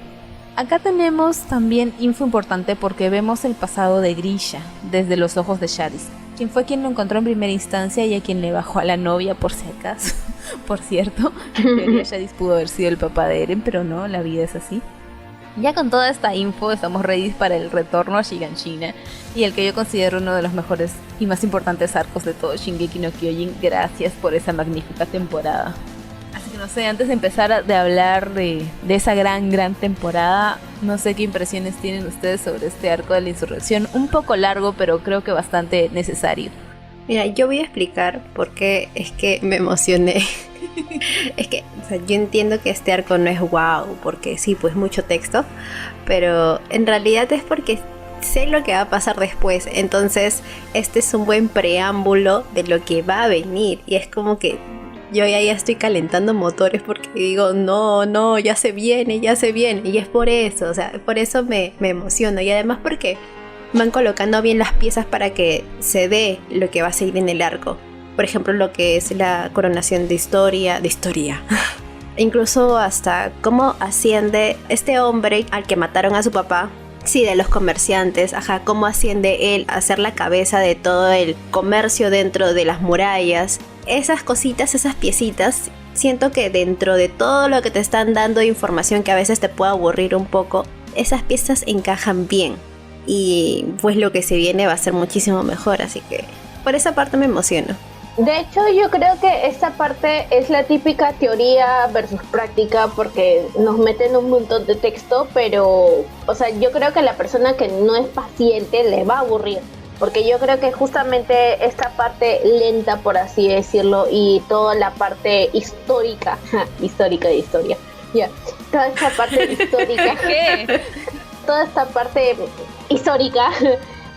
Speaker 5: Acá tenemos también info importante porque vemos el pasado de Grisha desde los ojos de Shadis, quien fue quien lo encontró en primera instancia y a quien le bajó a la novia por si acaso. Por cierto, en teoría Shadis pudo haber sido el papá de Eren, pero no, la vida es así. Ya con toda esta info estamos ready para el retorno a Shiganshina, y el que yo considero uno de los mejores y más importantes arcos de todo Shingeki no Kyojin. Gracias por esa magnífica temporada. Así que no sé, antes de empezar a hablar de esa gran temporada, no sé qué impresiones tienen ustedes sobre este arco de la insurrección. Un poco largo, pero creo que bastante necesario.
Speaker 2: Mira, yo voy a explicar por qué es que me emocioné Es que, o sea, yo entiendo que este arco no es wow, porque sí, pues mucho texto, pero en realidad es porque sé lo que va a pasar después, entonces este es un buen preámbulo de lo que va a venir, y es como que yo ya estoy calentando motores porque digo, no, ya se viene, y es por eso, o sea, por eso me emociono, y además porque van colocando bien las piezas para que se dé lo que va a seguir en el arco. Por ejemplo, lo que es la coronación de historia. Incluso hasta cómo asciende este hombre al que mataron a su papá. Sí, de los comerciantes, cómo asciende él a ser la cabeza de todo el comercio dentro de las murallas. Esas cositas, esas piecitas, siento que dentro de todo lo que te están dando de información que a veces te puede aburrir un poco, esas piezas encajan bien. Y pues lo que se viene va a ser muchísimo mejor, así que por esa parte me emociono.
Speaker 3: De hecho, yo creo que esta parte es la típica teoría versus práctica, porque nos meten un montón de texto, pero, o sea, yo creo que a la persona que no es paciente le va a aburrir, porque yo creo que justamente esta parte lenta, por así decirlo, y toda la parte histórica, ya, toda esta parte histórica,
Speaker 5: ¿Qué?
Speaker 3: toda esta parte histórica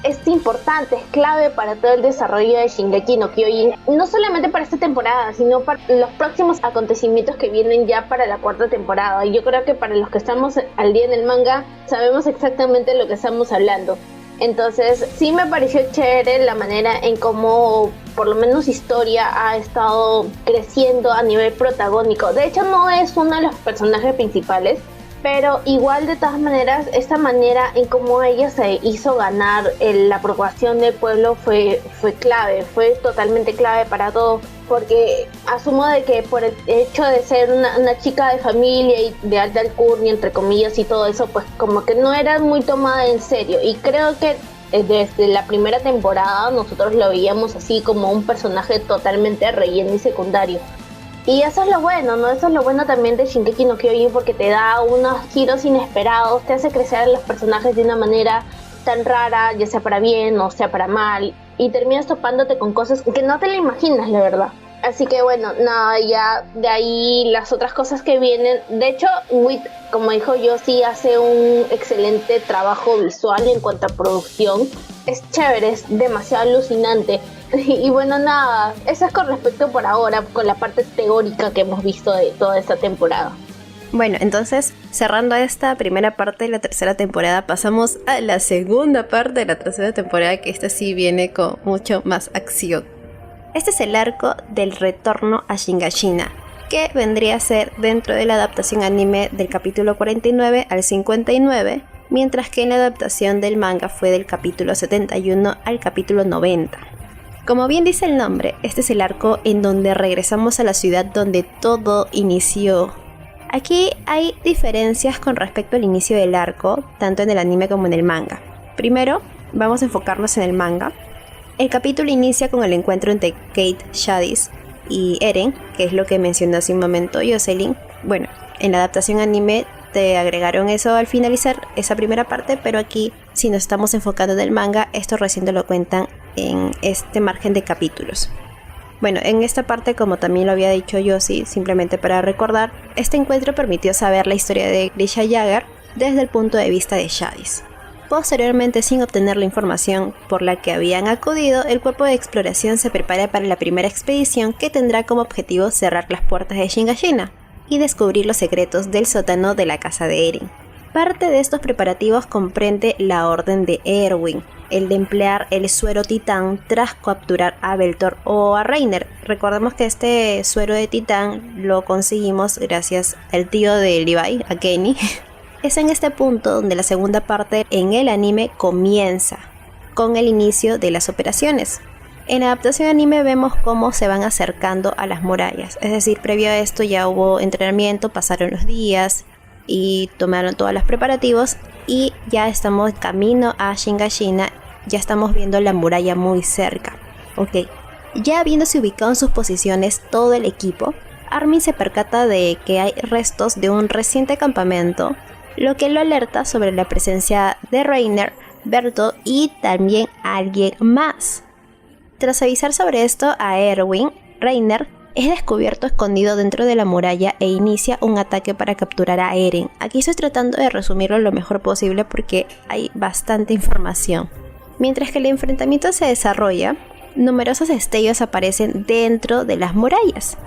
Speaker 3: es importante, es clave para todo el desarrollo de Shingeki no Kyojin, no solamente para esta temporada, sino para los próximos acontecimientos que vienen ya para la cuarta temporada. Y yo creo que para los que estamos al día en el manga, sabemos exactamente lo que estamos hablando. Entonces, sí me pareció chévere la manera en cómo, por lo menos Historia, ha estado creciendo a nivel protagónico. De hecho, no es uno de los personajes principales, pero igual de todas maneras esta manera en cómo ella se hizo ganar la aprobación del pueblo fue clave, fue totalmente clave para todo, porque asumo de que por el hecho de ser una chica de familia y de alta alcurnia, entre comillas, y todo eso, pues como que no era muy tomada en serio, y creo que desde la primera temporada nosotros lo veíamos así como un personaje totalmente relleno y secundario. Y eso es lo bueno, ¿no? Eso es lo bueno también de Shingeki no Kyojin, porque te da unos giros inesperados, te hace crecer a los personajes de una manera tan rara, ya sea para bien o sea para mal, y terminas topándote con cosas que no te lo imaginas, la verdad. Así que bueno, nada, ya de ahí las otras cosas que vienen. De hecho, Wit, como dijo Yossi, hace un excelente trabajo visual en cuanto a producción. Es chévere, es demasiado alucinante. Y bueno, nada, eso es con respecto por ahora, con la parte teórica que hemos visto de toda esta temporada.
Speaker 2: Bueno, entonces, cerrando esta primera parte de la tercera temporada, pasamos a la segunda parte de la tercera temporada, que esta sí viene con mucho más acción. Este es el arco del retorno a Shingashina, que vendría a ser dentro de la adaptación anime del capítulo 49 al 59, mientras que en la adaptación del manga fue del capítulo 71 al capítulo 90. Como bien dice el nombre, este es el arco en donde regresamos a la ciudad donde todo inició. Aquí hay diferencias con respecto al inicio del arco, tanto en el anime como en el manga. Primero, vamos a enfocarnos en el manga. El capítulo inicia con el encuentro entre Kate Shadis y Eren, que es lo que mencionó hace un momento Jocelyn. Bueno, en la adaptación anime te agregaron eso al finalizar esa primera parte, pero aquí, si nos estamos enfocando en el manga, esto recién te lo cuentan en este margen de capítulos. Bueno, en esta parte, como también lo había dicho Yossi, simplemente para recordar, este encuentro permitió saber la historia de Grisha Jagger desde el punto de vista de Shadis. Posteriormente, sin obtener la información por la que habían acudido, el cuerpo de exploración se prepara para la primera expedición, que tendrá como objetivo cerrar las puertas de Shingashina y descubrir los secretos del sótano de la casa de Eren. Parte de estos preparativos comprende la orden de Erwin, el de emplear el suero titán tras capturar a Beltor o a Reiner. Recordemos que este suero de titán lo conseguimos gracias al tío de Levi, a Kenny. Es en este punto donde la segunda parte en el anime comienza, con el inicio de las operaciones. En la adaptación anime vemos cómo se van acercando a las murallas, es decir, previo a esto ya hubo entrenamiento, pasaron los días y tomaron todos los preparativos y ya estamos camino a Shingashina, ya estamos viendo la muralla muy cerca. Ok, ya habiéndose ubicado en sus posiciones todo el equipo, Armin se percata de que hay restos de un reciente campamento, lo que lo alerta sobre la presencia de Reiner, Bertolt y también alguien más. Tras avisar sobre esto a Erwin, Reiner es descubierto escondido dentro de la muralla e inicia un ataque para capturar a Eren. Aquí estoy tratando de resumirlo lo mejor posible porque hay bastante información. Mientras que el enfrentamiento se desarrolla, numerosos destellos aparecen dentro de las murallas.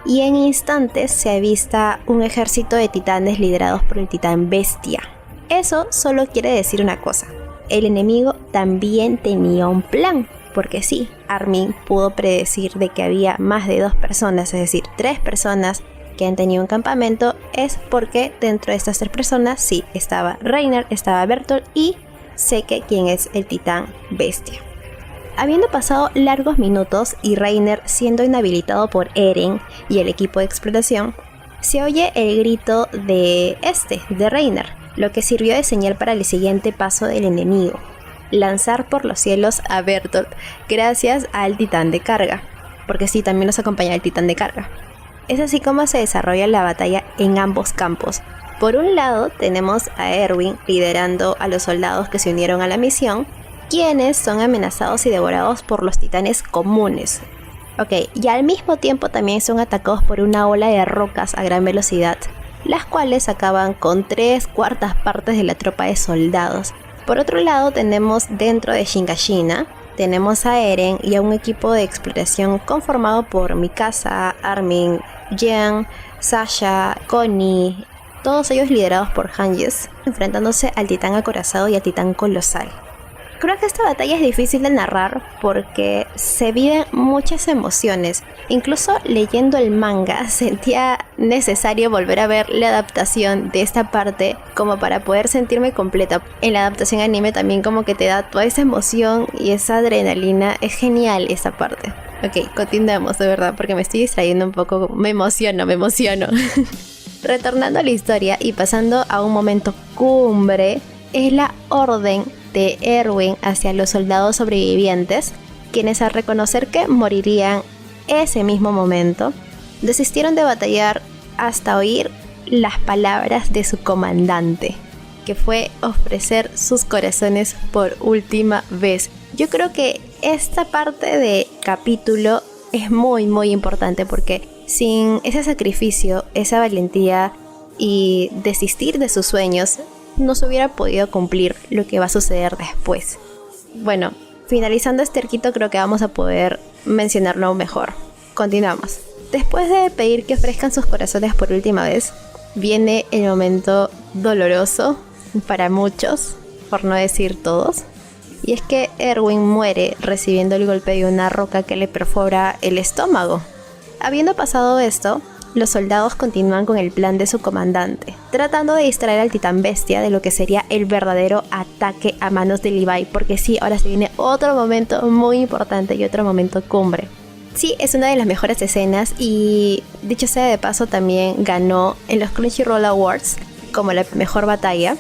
Speaker 2: Y en instantes se avista un ejército de titanes liderados por el titán Bestia. Eso solo quiere decir una cosa: el enemigo también tenía un plan. Porque sí, Armin pudo predecir de que había más de 2 personas, es decir, 3 personas que han tenido un campamento. Es porque dentro de estas 3 personas sí estaba Reiner, estaba Bertolt y Zeke, quien es el titán Bestia. Habiendo pasado largos minutos y Reiner siendo inhabilitado por Eren y el equipo de exploración, se oye el grito de Reiner, lo que sirvió de señal para el siguiente paso del enemigo: lanzar por los cielos a Bertolt gracias al titán de carga, porque sí, también nos acompaña el titán de carga. Es así como se desarrolla la batalla en ambos campos. Por un lado tenemos a Erwin liderando a los soldados que se unieron a la misión, quienes son amenazados y devorados por los titanes comunes. Y al mismo tiempo también son atacados por una ola de rocas a gran velocidad, las cuales acaban con 3/4 partes de la tropa de soldados. Por otro lado tenemos dentro de Shiganshina, tenemos a Eren y a un equipo de exploración conformado por Mikasa, Armin, Jean, Sasha, Connie, todos ellos liderados por Hanges, enfrentándose al titán acorazado y al titán colosal. Creo que esta batalla es difícil de narrar porque se viven muchas emociones. Incluso leyendo el manga sentía necesario volver a ver la adaptación de esta parte como para poder sentirme completa. En la adaptación anime también como que te da toda esa emoción y esa adrenalina. Es genial esta parte. Continuemos de verdad porque me estoy distrayendo un poco. Me emociono. Retornando a la historia y pasando a un momento cumbre, es la orden de Erwin hacia los soldados sobrevivientes, quienes al reconocer que morirían ese mismo momento, desistieron de batallar hasta oír las palabras de su comandante, que fue ofrecer sus corazones por última vez. Yo creo que esta parte de capítulo es muy muy importante porque sin ese sacrificio, esa valentía y desistir de sus sueños, no se hubiera podido cumplir lo que va a suceder después. Bueno, finalizando este arquito creo que vamos a poder mencionarlo mejor. Continuamos. Después de pedir que ofrezcan sus corazones por última vez, viene el momento doloroso para muchos, por no decir todos. Y es que Erwin muere recibiendo el golpe de una roca que le perfora el estómago. Habiendo pasado esto, los soldados continúan con el plan de su comandante, tratando de distraer al titán bestia de lo que sería el verdadero ataque a manos de Levi, porque sí, ahora se viene otro momento muy importante y otro momento cumbre. Sí, es una de las mejores escenas y, dicho sea de paso, también ganó en los Crunchyroll Awards como la mejor batalla.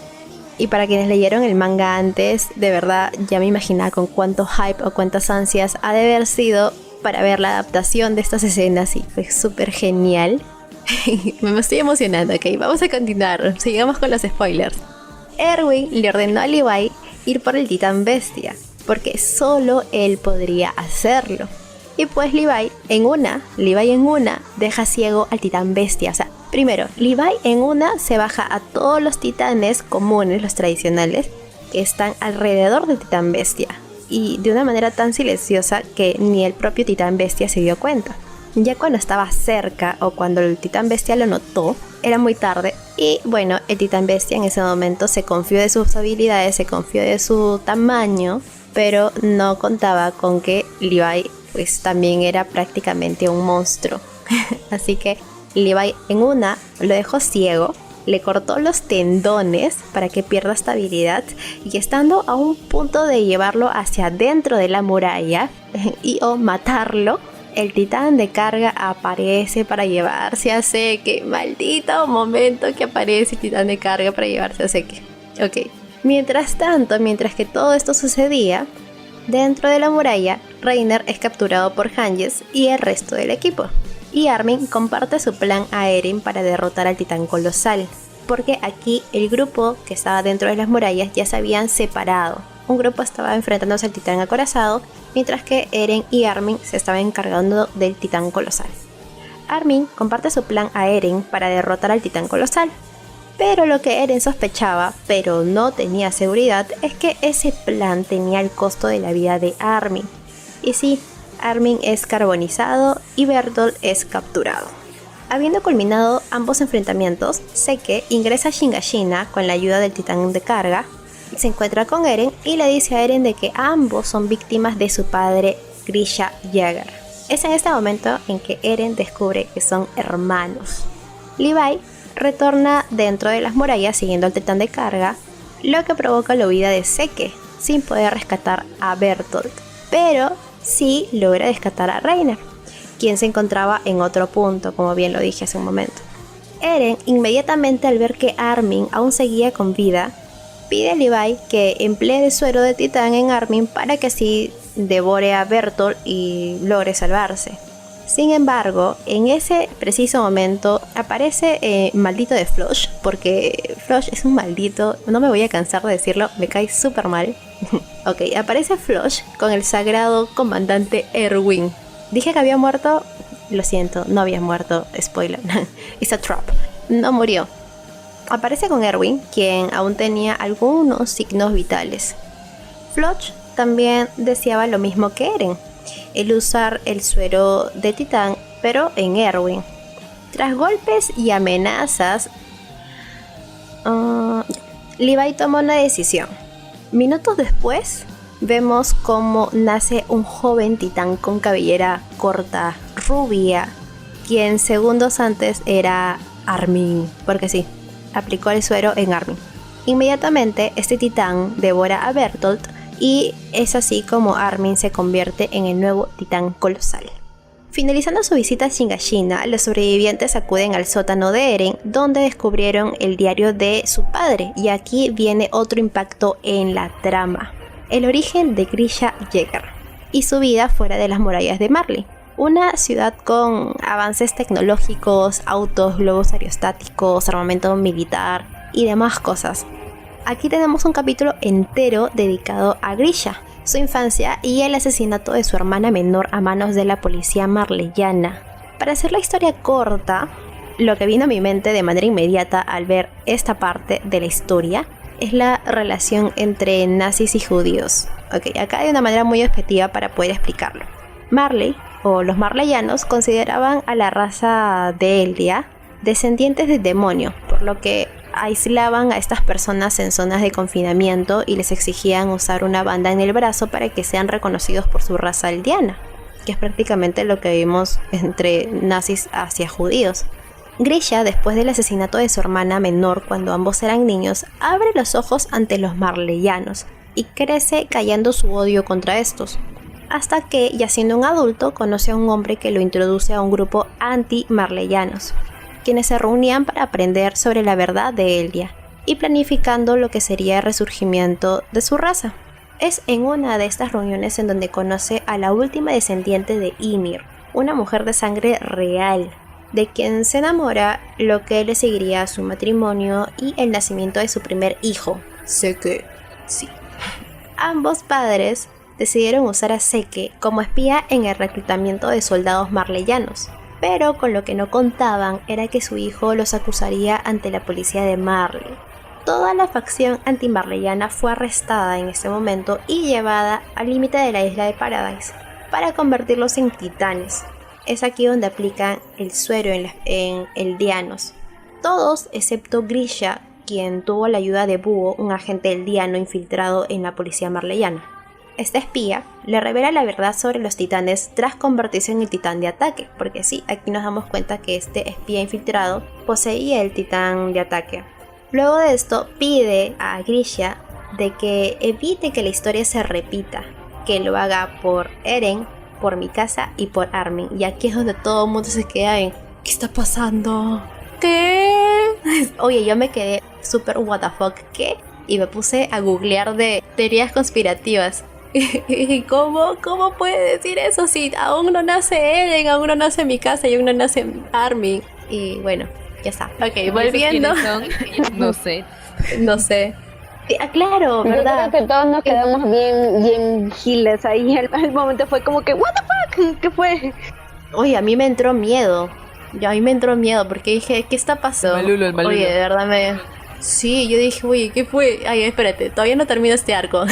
Speaker 2: Y para quienes leyeron el manga antes, de verdad ya me imaginaba con cuánto hype o cuántas ansias ha de haber sido para ver la adaptación de estas escenas y fue súper genial. Me estoy emocionando, vamos a continuar, sigamos con los spoilers. Erwin le ordenó a Levi ir por el titán bestia, porque solo él podría hacerlo. Y pues Levi en una deja ciego al titán bestia. O sea, primero, Levi en una se baja a todos los titanes comunes, los tradicionales, que están alrededor del titán bestia. Y de una manera tan silenciosa que ni el propio titán bestia se dio cuenta. Ya cuando estaba cerca o cuando el titán bestia lo notó, era muy tarde. Y bueno, el titán bestia en ese momento se confió de sus habilidades, se confió de su tamaño, pero no contaba con que Levi pues también era prácticamente un monstruo. Así que Levi en una lo dejó ciego, le cortó los tendones para que pierda estabilidad y estando a un punto de llevarlo hacia dentro de la muralla o matarlo, el titán de carga aparece para llevarse a Zeke. Maldito momento que aparece el titán de carga para llevarse a Zeke. Mientras tanto, mientras que todo esto sucedía, dentro de la muralla, Reiner es capturado por Hanges y el resto del equipo. Y Armin comparte su plan a Eren para derrotar al titán colosal, porque aquí el grupo que estaba dentro de las murallas ya se habían separado. Un grupo estaba enfrentándose al titán acorazado, mientras que Eren y Armin se estaban encargando del titán colosal. Armin comparte su plan a Eren para derrotar al titán colosal. Pero lo que Eren sospechaba, pero no tenía seguridad, es que ese plan tenía el costo de la vida de Armin. Y sí, Armin es carbonizado y Bertolt es capturado. Habiendo culminado ambos enfrentamientos, Seke ingresa a Shingashina con la ayuda del titán de carga, se encuentra con Eren y le dice a Eren de que ambos son víctimas de su padre Grisha Jäger. Es en este momento en que Eren descubre que son hermanos. Levi retorna dentro de las murallas siguiendo al titán de carga, lo que provoca la huida de Seke, sin poder rescatar a Bertolt, pero sí logra rescatar a Reiner, quien se encontraba en otro punto, como bien lo dije hace un momento. Eren, inmediatamente al ver que Armin aún seguía con vida, pide a Levi que emplee el suero de titán en Armin para que así devore a Bertolt y logre salvarse. Sin embargo, en ese preciso momento aparece maldito de Floch, porque Floch es un maldito, no me voy a cansar de decirlo, me cae súper mal. Ok, aparece Floch con el sagrado comandante Erwin. Dije que había muerto, lo siento, no había muerto, spoiler, it's a trap, no murió. Aparece con Erwin, quien aún tenía algunos signos vitales. Floch también deseaba lo mismo que Eren, el usar el suero de titán, pero en Erwin. Tras golpes y amenazas, Levi toma una decisión. Minutos después, vemos cómo nace un joven titán con cabellera corta, rubia, quien segundos antes era Armin, porque sí, aplicó el suero en Armin. Inmediatamente, este titán devora a Bertolt y es así como Armin se convierte en el nuevo titán colosal. Finalizando su visita a Shingashina, los sobrevivientes acuden al sótano de Eren, donde descubrieron el diario de su padre, y aquí viene otro impacto en la trama: el origen de Grisha Jäger y su vida fuera de las murallas de Marley, una ciudad con avances tecnológicos, autos, globos aerostáticos, armamento militar y demás cosas. Aquí tenemos un capítulo entero dedicado a Grisha, su infancia y el asesinato de su hermana menor a manos de la policía marleyana. Para hacer la historia corta, lo que vino a mi mente de manera inmediata al ver esta parte de la historia es la relación entre nazis y judíos. Ok, acá hay una manera muy objetiva para poder explicarlo. Marley, o los marleyanos, consideraban a la raza de Eldia descendientes del demonio, por lo que aislaban a estas personas en zonas de confinamiento y les exigían usar una banda en el brazo para que sean reconocidos por su raza eldiana, que es prácticamente lo que vimos entre nazis hacia judíos. Grisha, después del asesinato de su hermana menor cuando ambos eran niños, abre los ojos ante los marleyanos y crece callando su odio contra estos, hasta que, ya siendo un adulto, conoce a un hombre que lo introduce a un grupo anti-marleyanos, quienes se reunían para aprender sobre la verdad de Eldia y planificando lo que sería el resurgimiento de su raza. Es en una de estas reuniones en donde conoce a la última descendiente de Ymir, una mujer de sangre real, de quien se enamora, lo que le seguiría a su matrimonio y el nacimiento de su primer hijo, Seke. Sí. Ambos padres decidieron usar a Seke como espía en el reclutamiento de soldados marleyanos, pero con lo que no contaban era que su hijo los acusaría ante la policía de Marley. Toda la facción anti-marleyana fue arrestada en ese momento y llevada al límite de la isla de Paradise para convertirlos en titanes. Es aquí donde aplican el suero en eldianos. Todos excepto Grisha, quien tuvo la ayuda de Búho, un agente eldiano infiltrado en la policía marleyana. Este espía le revela la verdad sobre los titanes tras convertirse en el titán de ataque, porque sí, aquí nos damos cuenta que este espía infiltrado poseía el titán de ataque. Luego de esto pide a Grisha de que evite que la historia se repita, que lo haga por Eren, por Mikasa y por Armin, y aquí es donde todo el mundo se queda en ¿qué está pasando? ¿Qué? Oye, yo me quedé súper what the fuck, ¿qué? Y me puse a googlear de teorías conspirativas. ¿Cómo puede decir eso si aún no nace Eren, aún no nace Mikasa y aún no nace Armin? Y bueno, ya está. Ok, volviendo.
Speaker 5: No sé.
Speaker 2: No sé. Claro, ¿verdad?
Speaker 3: Yo creo que todos nos quedamos bien giles ahí. Al momento fue como que, ¿what the fuck? ¿Qué fue?
Speaker 2: Oye, a mí me entró miedo. Y ahí me entró miedo porque dije, ¿qué está pasando?
Speaker 5: El Malulo.
Speaker 2: Oye, de verdad me... Sí, yo dije, oye, ¿qué fue? Ay, espérate, todavía no termino este arco.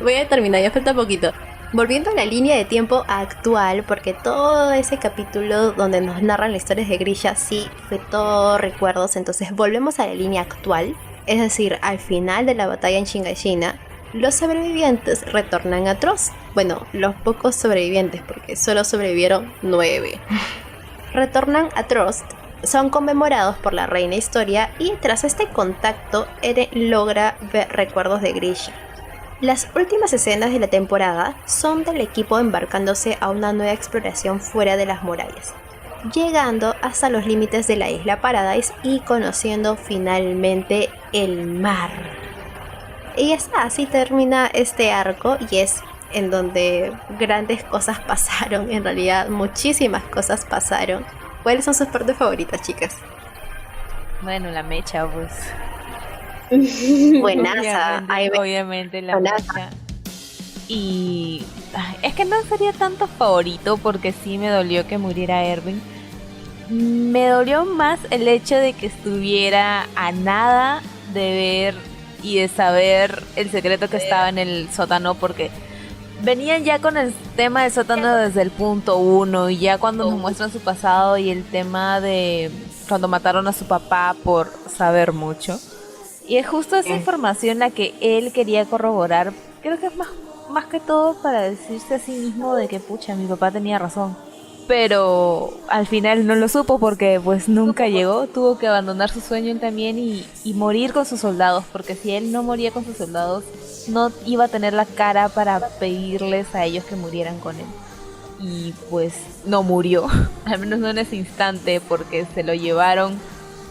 Speaker 2: Voy a terminar, ya falta poquito. Volviendo a la línea de tiempo actual, porque todo ese capítulo donde nos narran las historias de Grisha, sí, fue todo recuerdos, entonces volvemos a la línea actual. Es decir, al final de la batalla en Shingashina, los sobrevivientes retornan a Trost. Bueno, los pocos sobrevivientes, porque solo sobrevivieron 9. Retornan a Trost, son conmemorados por la reina Historia y tras este contacto, Eren logra ver recuerdos de Grisha. Las últimas escenas de la temporada son del equipo embarcándose a una nueva exploración fuera de las murallas, llegando hasta los límites de la isla Paradise y conociendo finalmente el mar. Y ya está, así termina este arco y es en donde grandes cosas pasaron, en realidad muchísimas cosas pasaron. ¿Cuáles son sus partes favoritas, chicas?
Speaker 5: Bueno, la mecha, pues.
Speaker 2: Buenaza.
Speaker 5: Obviamente la
Speaker 2: Buenaza.
Speaker 5: mecha. Y es que no sería tanto favorito porque sí me dolió que muriera Erwin. Me dolió más el hecho de que estuviera a nada de ver y de saber el secreto que estaba en el sótano, porque venían ya con el tema del sótano desde el punto 1 y ya cuando nos muestran su pasado y el tema de cuando mataron a su papá por saber mucho. Y es justo esa información la que él quería corroborar. Creo que es más que todo para decirse a sí mismo de que pucha, mi papá tenía razón. Pero al final no lo supo porque pues nunca llegó, tuvo que abandonar su sueño él también y morir con sus soldados, porque si él no moría con sus soldados no iba a tener la cara para pedirles a ellos que murieran con él. Y pues no murió, al menos no en ese instante, porque se lo llevaron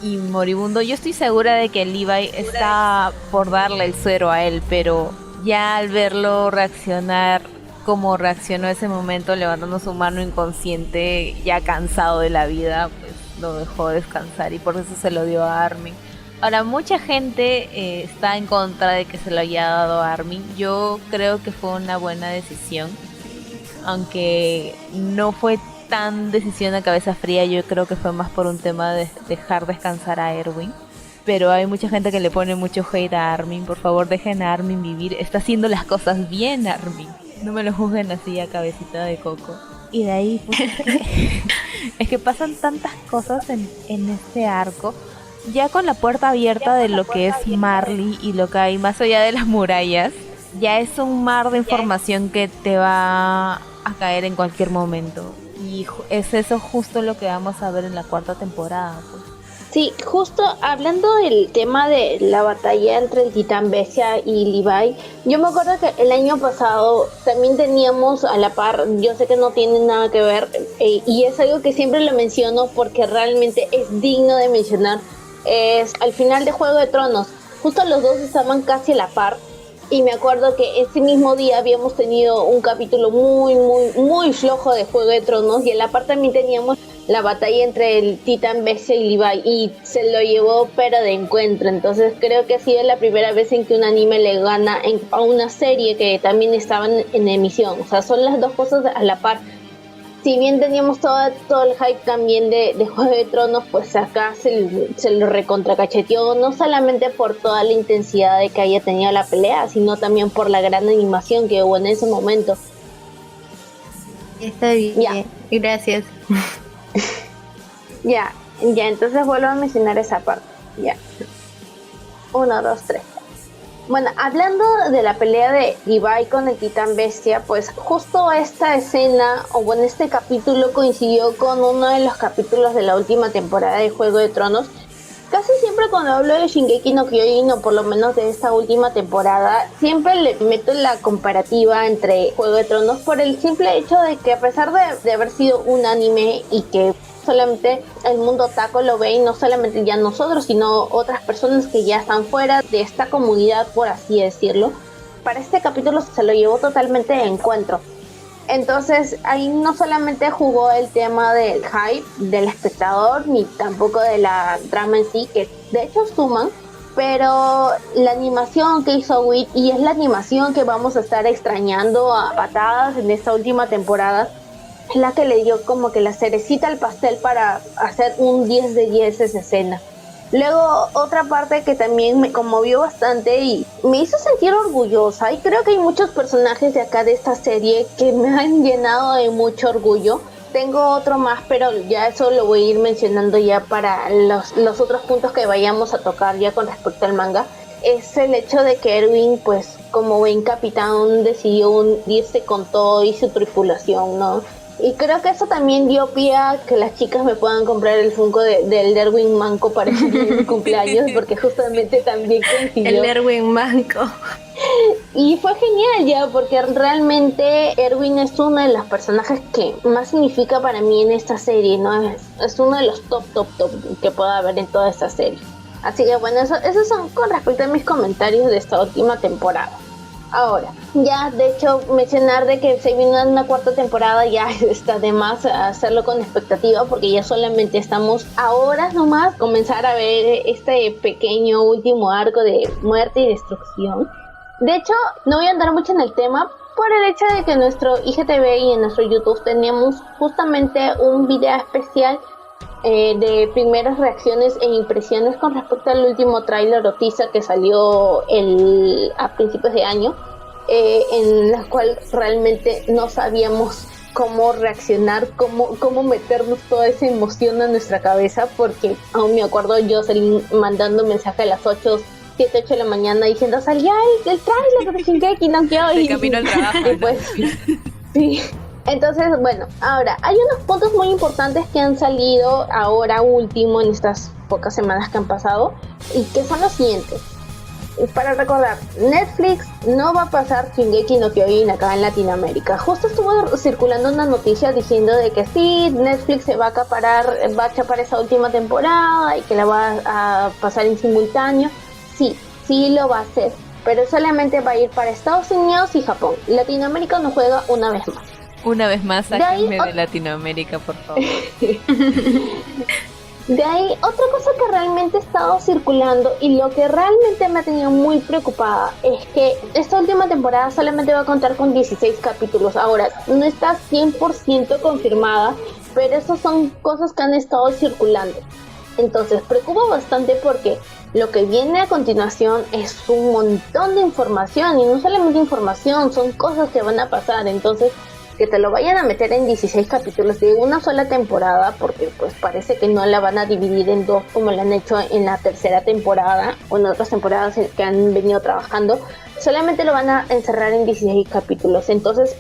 Speaker 5: y moribundo. Yo estoy segura de que Levi está por darle el suero a él, pero ya al verlo reaccionar como reaccionó ese momento levantando su mano inconsciente, ya cansado de la vida, pues lo dejó descansar y por eso se lo dio a Armin. Ahora, mucha gente está en contra de que se lo haya dado a Armin. Yo creo que fue una buena decisión, aunque no fue tan decisión a cabeza fría. Yo creo que fue más por un tema de dejar descansar a Erwin. Pero hay mucha gente que le pone mucho hate a Armin. Por favor, dejen a Armin vivir. Está haciendo las cosas bien, Armin. No me lo juzguen así a cabecita de coco. Y de ahí, pues, es que pasan tantas cosas en este arco. Ya con la puerta abierta de lo que es Marley y lo que hay más allá de las murallas, ya es un mar de información que te va a caer en cualquier momento. Y es eso justo lo que vamos a ver en la 4ª temporada, pues.
Speaker 3: Sí, justo hablando del tema de la batalla entre el Titán Bestia y Levi, yo me acuerdo que el año pasado también teníamos a la par, yo sé que no tiene nada que ver, y es algo que siempre lo menciono porque realmente es digno de mencionar, es al final de Juego de Tronos, justo los dos estaban casi a la par, y me acuerdo que ese mismo día habíamos tenido un capítulo muy flojo de Juego de Tronos, y a la par también teníamos la batalla entre el Titán Bestia y Levi, y se lo llevó pero de encuentro. Entonces creo que ha sido la primera vez en que un anime le gana a una serie que también estaba en emisión. O sea, son las dos cosas a la par. Si bien teníamos todo el hype también de Juego de Tronos, pues acá se lo recontracacheteó, no solamente por toda la intensidad de que haya tenido la pelea, sino también por la gran animación que hubo en ese momento.
Speaker 2: Está bien,
Speaker 3: ya.
Speaker 2: Gracias.
Speaker 3: Ya, entonces vuelvo a mencionar esa parte. Ya. 1, 2, 3. Bueno, hablando de la pelea de Levi con el Titán Bestia, pues justo esta escena, o bueno, este capítulo coincidió con uno de los capítulos de la última temporada de Juego de Tronos. Casi siempre cuando hablo de Shingeki no Kyojin, o por lo menos de esta última temporada, siempre le meto la comparativa entre Juego de Tronos por el simple hecho de que a pesar de haber sido un anime y que solamente el mundo otaku lo ve, y no solamente ya nosotros, sino otras personas que ya están fuera de esta comunidad, por así decirlo, para este capítulo se lo llevó totalmente de encuentro. Entonces ahí no solamente jugó el tema del hype del espectador, ni tampoco de la trama en sí, que de hecho suman, pero la animación que hizo Wit, y es la animación que vamos a estar extrañando a patadas en esta última temporada, es la que le dio como que la cerecita al pastel para hacer un 10 de 10 esa escena. Luego, otra parte que también me conmovió bastante y me hizo sentir orgullosa, y creo que hay muchos personajes de acá de esta serie que me han llenado de mucho orgullo. Tengo otro más, pero ya eso lo voy a ir mencionando ya para los otros puntos que vayamos a tocar ya con respecto al manga. Es el hecho de que Erwin, pues como buen capitán, decidió hundirse con todo y su tripulación, ¿no? Y creo que eso también dio pie a que las chicas me puedan comprar el Funko del Erwin Manco para mi cumpleaños, porque justamente también coincidió.
Speaker 2: El Erwin Manco.
Speaker 3: Y fue genial ya, porque realmente Erwin es uno de los personajes que más significa para mí en esta serie, ¿no? Es uno de los top que pueda haber en toda esta serie. Así que bueno, esos son con respecto a mis comentarios de esta última temporada. Ahora, ya de hecho mencionar de que se viene una cuarta temporada ya está de más hacerlo con expectativa, porque ya solamente estamos a horas nomás comenzar a ver este pequeño último arco de muerte y destrucción. De hecho, no voy a andar mucho en el tema por el hecho de que en nuestro IGTV y en nuestro YouTube tenemos justamente un video especial de primeras reacciones e impresiones con respecto al último tráiler o teaser que salió a principios de año, en la cual realmente no sabíamos cómo reaccionar, cómo meternos toda esa emoción a nuestra cabeza, porque aún me acuerdo yo salí mandando mensaje a las 7, 8 de la mañana diciendo salió el tráiler de Shingeki no Kyojin.
Speaker 5: De camino al trabajo.
Speaker 3: Y pues, sí. Entonces, bueno, ahora, hay unos puntos muy importantes que han salido ahora último en estas pocas semanas que han pasado, y que son los siguientes. Para recordar, Netflix no va a pasar Shingeki no Kyojin acá en Latinoamérica. Justo estuvo circulando una noticia diciendo de que sí, Netflix se va a chapar esa última temporada y que la va a pasar en simultáneo. Sí lo va a hacer, pero solamente va a ir para Estados Unidos y Japón. Latinoamérica no juega una vez más.
Speaker 5: Una vez más, sáquenme de Latinoamérica, por favor.
Speaker 3: De ahí, otra cosa que realmente ha estado circulando y lo que realmente me ha tenido muy preocupada es que esta última temporada solamente va a contar con 16 capítulos. Ahora, no está 100% confirmada, pero esas son cosas que han estado circulando. Entonces, preocupa bastante porque lo que viene a continuación es un montón de información, y no solamente información, son cosas que van a pasar. Entonces, que te lo vayan a meter en 16 capítulos de una sola temporada, porque pues parece que no la van a dividir en dos como lo han hecho en la tercera temporada o en otras temporadas que han venido trabajando, solamente lo van a encerrar en 16 capítulos. Entonces,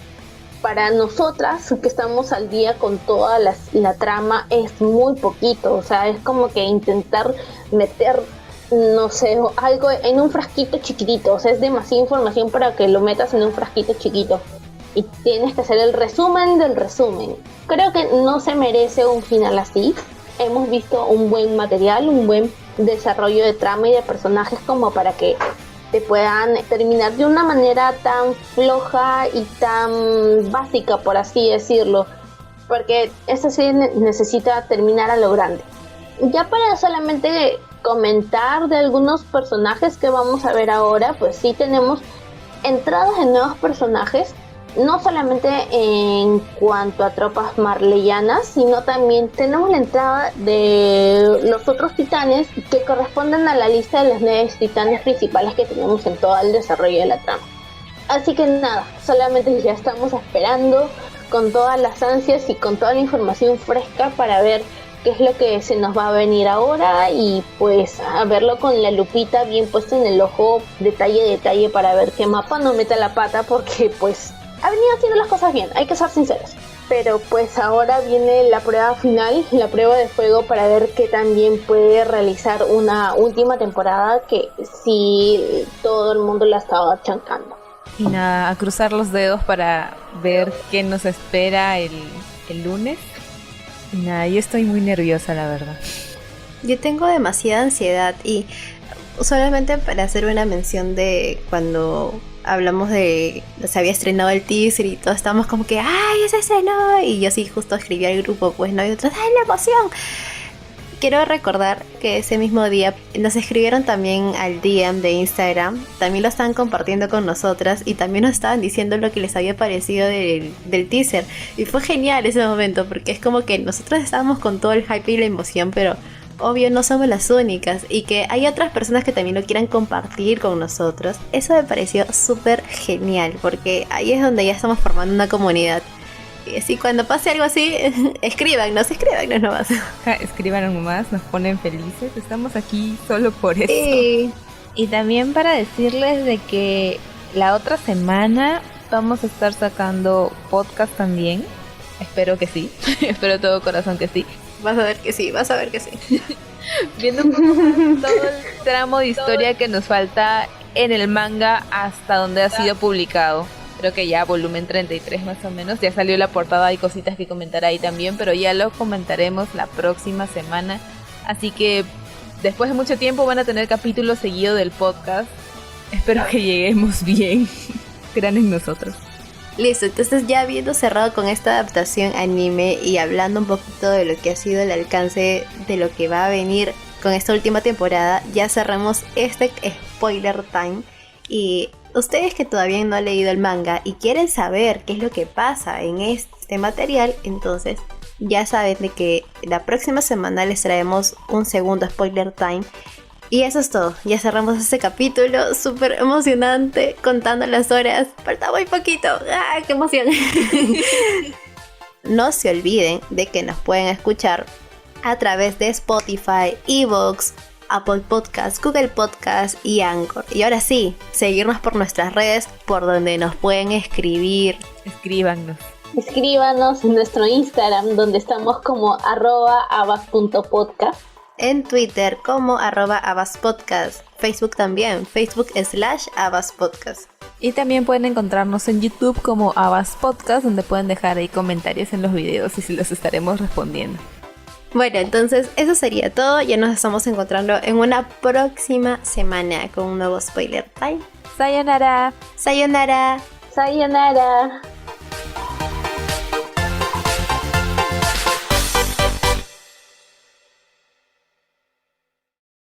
Speaker 3: para nosotras que estamos al día con toda la trama es muy poquito, o sea, es como que intentar meter, no sé, algo en un frasquito chiquitito, o sea, es demasiada información para que lo metas en un frasquito chiquito. Y tienes que hacer el resumen del resumen. Creo que no se merece un final así. Hemos visto un buen material, un buen desarrollo de trama y de personajes como para que te puedan terminar de una manera tan floja y tan básica, por así decirlo. Porque esta serie necesita terminar a lo grande. Ya para solamente comentar de algunos personajes que vamos a ver ahora, pues sí tenemos entradas de nuevos personajes. No solamente en cuanto a tropas marleyanas, sino también tenemos la entrada de los otros titanes que corresponden a la lista de los 9 titanes principales que tenemos en todo el desarrollo de la trama. Así que nada, solamente ya estamos esperando con todas las ansias y con toda la información fresca para ver qué es lo que se nos va a venir ahora, y pues a verlo con la lupita bien puesta en el ojo, detalle a detalle, para ver que Mappa no meta la pata, porque pues ha venido haciendo las cosas bien, hay que ser sinceros. Pero pues ahora viene la prueba final, la prueba de fuego, para ver qué también puede realizar una última temporada que sí todo el mundo la estaba chancando.
Speaker 5: Y nada, a cruzar los dedos para ver qué nos espera el lunes. Y nada, yo estoy muy nerviosa, la verdad.
Speaker 2: Yo tengo demasiada ansiedad, y solamente para hacer una mención de cuando hablamos de se había estrenado el teaser y todos estábamos como que ¡ay, se estrenó! Y yo sí justo escribí al grupo, pues no, y otros ¡ay, la emoción! quiero recordar que ese mismo día nos escribieron también al DM de Instagram, también lo estaban compartiendo con nosotras y también nos estaban diciendo lo que les había parecido del teaser. Y fue genial ese momento porque es como que nosotros estábamos con todo el hype y la emoción, pero obvio no somos las únicas y que hay otras personas que también lo quieran compartir con nosotros. Eso me pareció súper genial porque ahí es donde ya estamos formando una comunidad. Y así cuando pase algo así, escríbanos nomás.
Speaker 5: Escríbanos nomás, nos ponen felices. Estamos aquí solo por eso.
Speaker 2: Sí.
Speaker 5: Y también para decirles de que la otra semana vamos a estar sacando podcast también. Espero que sí. Espero de todo corazón que sí.
Speaker 2: Vas a ver que sí.
Speaker 5: Viendo un poco más todo el tramo de historia que nos falta en el manga hasta donde ha sido publicado. Creo que ya volumen 33 más o menos. Ya salió la portada, hay cositas que comentar ahí también, pero ya lo comentaremos la próxima semana. Así que después de mucho tiempo van a tener capítulos seguidos del podcast. Espero que lleguemos bien. Crean en nosotros.
Speaker 2: Listo, entonces ya habiendo cerrado con esta adaptación anime y hablando un poquito de lo que ha sido el alcance de lo que va a venir con esta última temporada, ya cerramos este spoiler time. Y ustedes que todavía no han leído el manga y quieren saber qué es lo que pasa en este material, entonces ya saben de que la próxima semana les traemos un segundo spoiler time. Y eso es todo, ya cerramos este capítulo súper emocionante, contando las horas, falta muy poquito, ¡ah, qué emoción! No se olviden de que nos pueden escuchar a través de Spotify, Evox, Apple Podcasts, Google Podcasts y Anchor. Y ahora sí, seguirnos por nuestras redes, por donde nos pueden escribir.
Speaker 5: Escríbanos.
Speaker 3: Escríbanos en nuestro Instagram, donde estamos como @abas.podcast.
Speaker 2: En Twitter como @abaspodcast. Facebook también, Facebook/abaspodcast.
Speaker 5: Y también pueden encontrarnos en YouTube como Abas Podcast, donde pueden dejar ahí comentarios en los videos y se los estaremos respondiendo.
Speaker 2: Bueno, entonces eso sería todo. Ya nos estamos encontrando en una próxima semana con un nuevo spoiler time.
Speaker 5: Sayonara.
Speaker 2: Sayonara.
Speaker 3: Sayonara.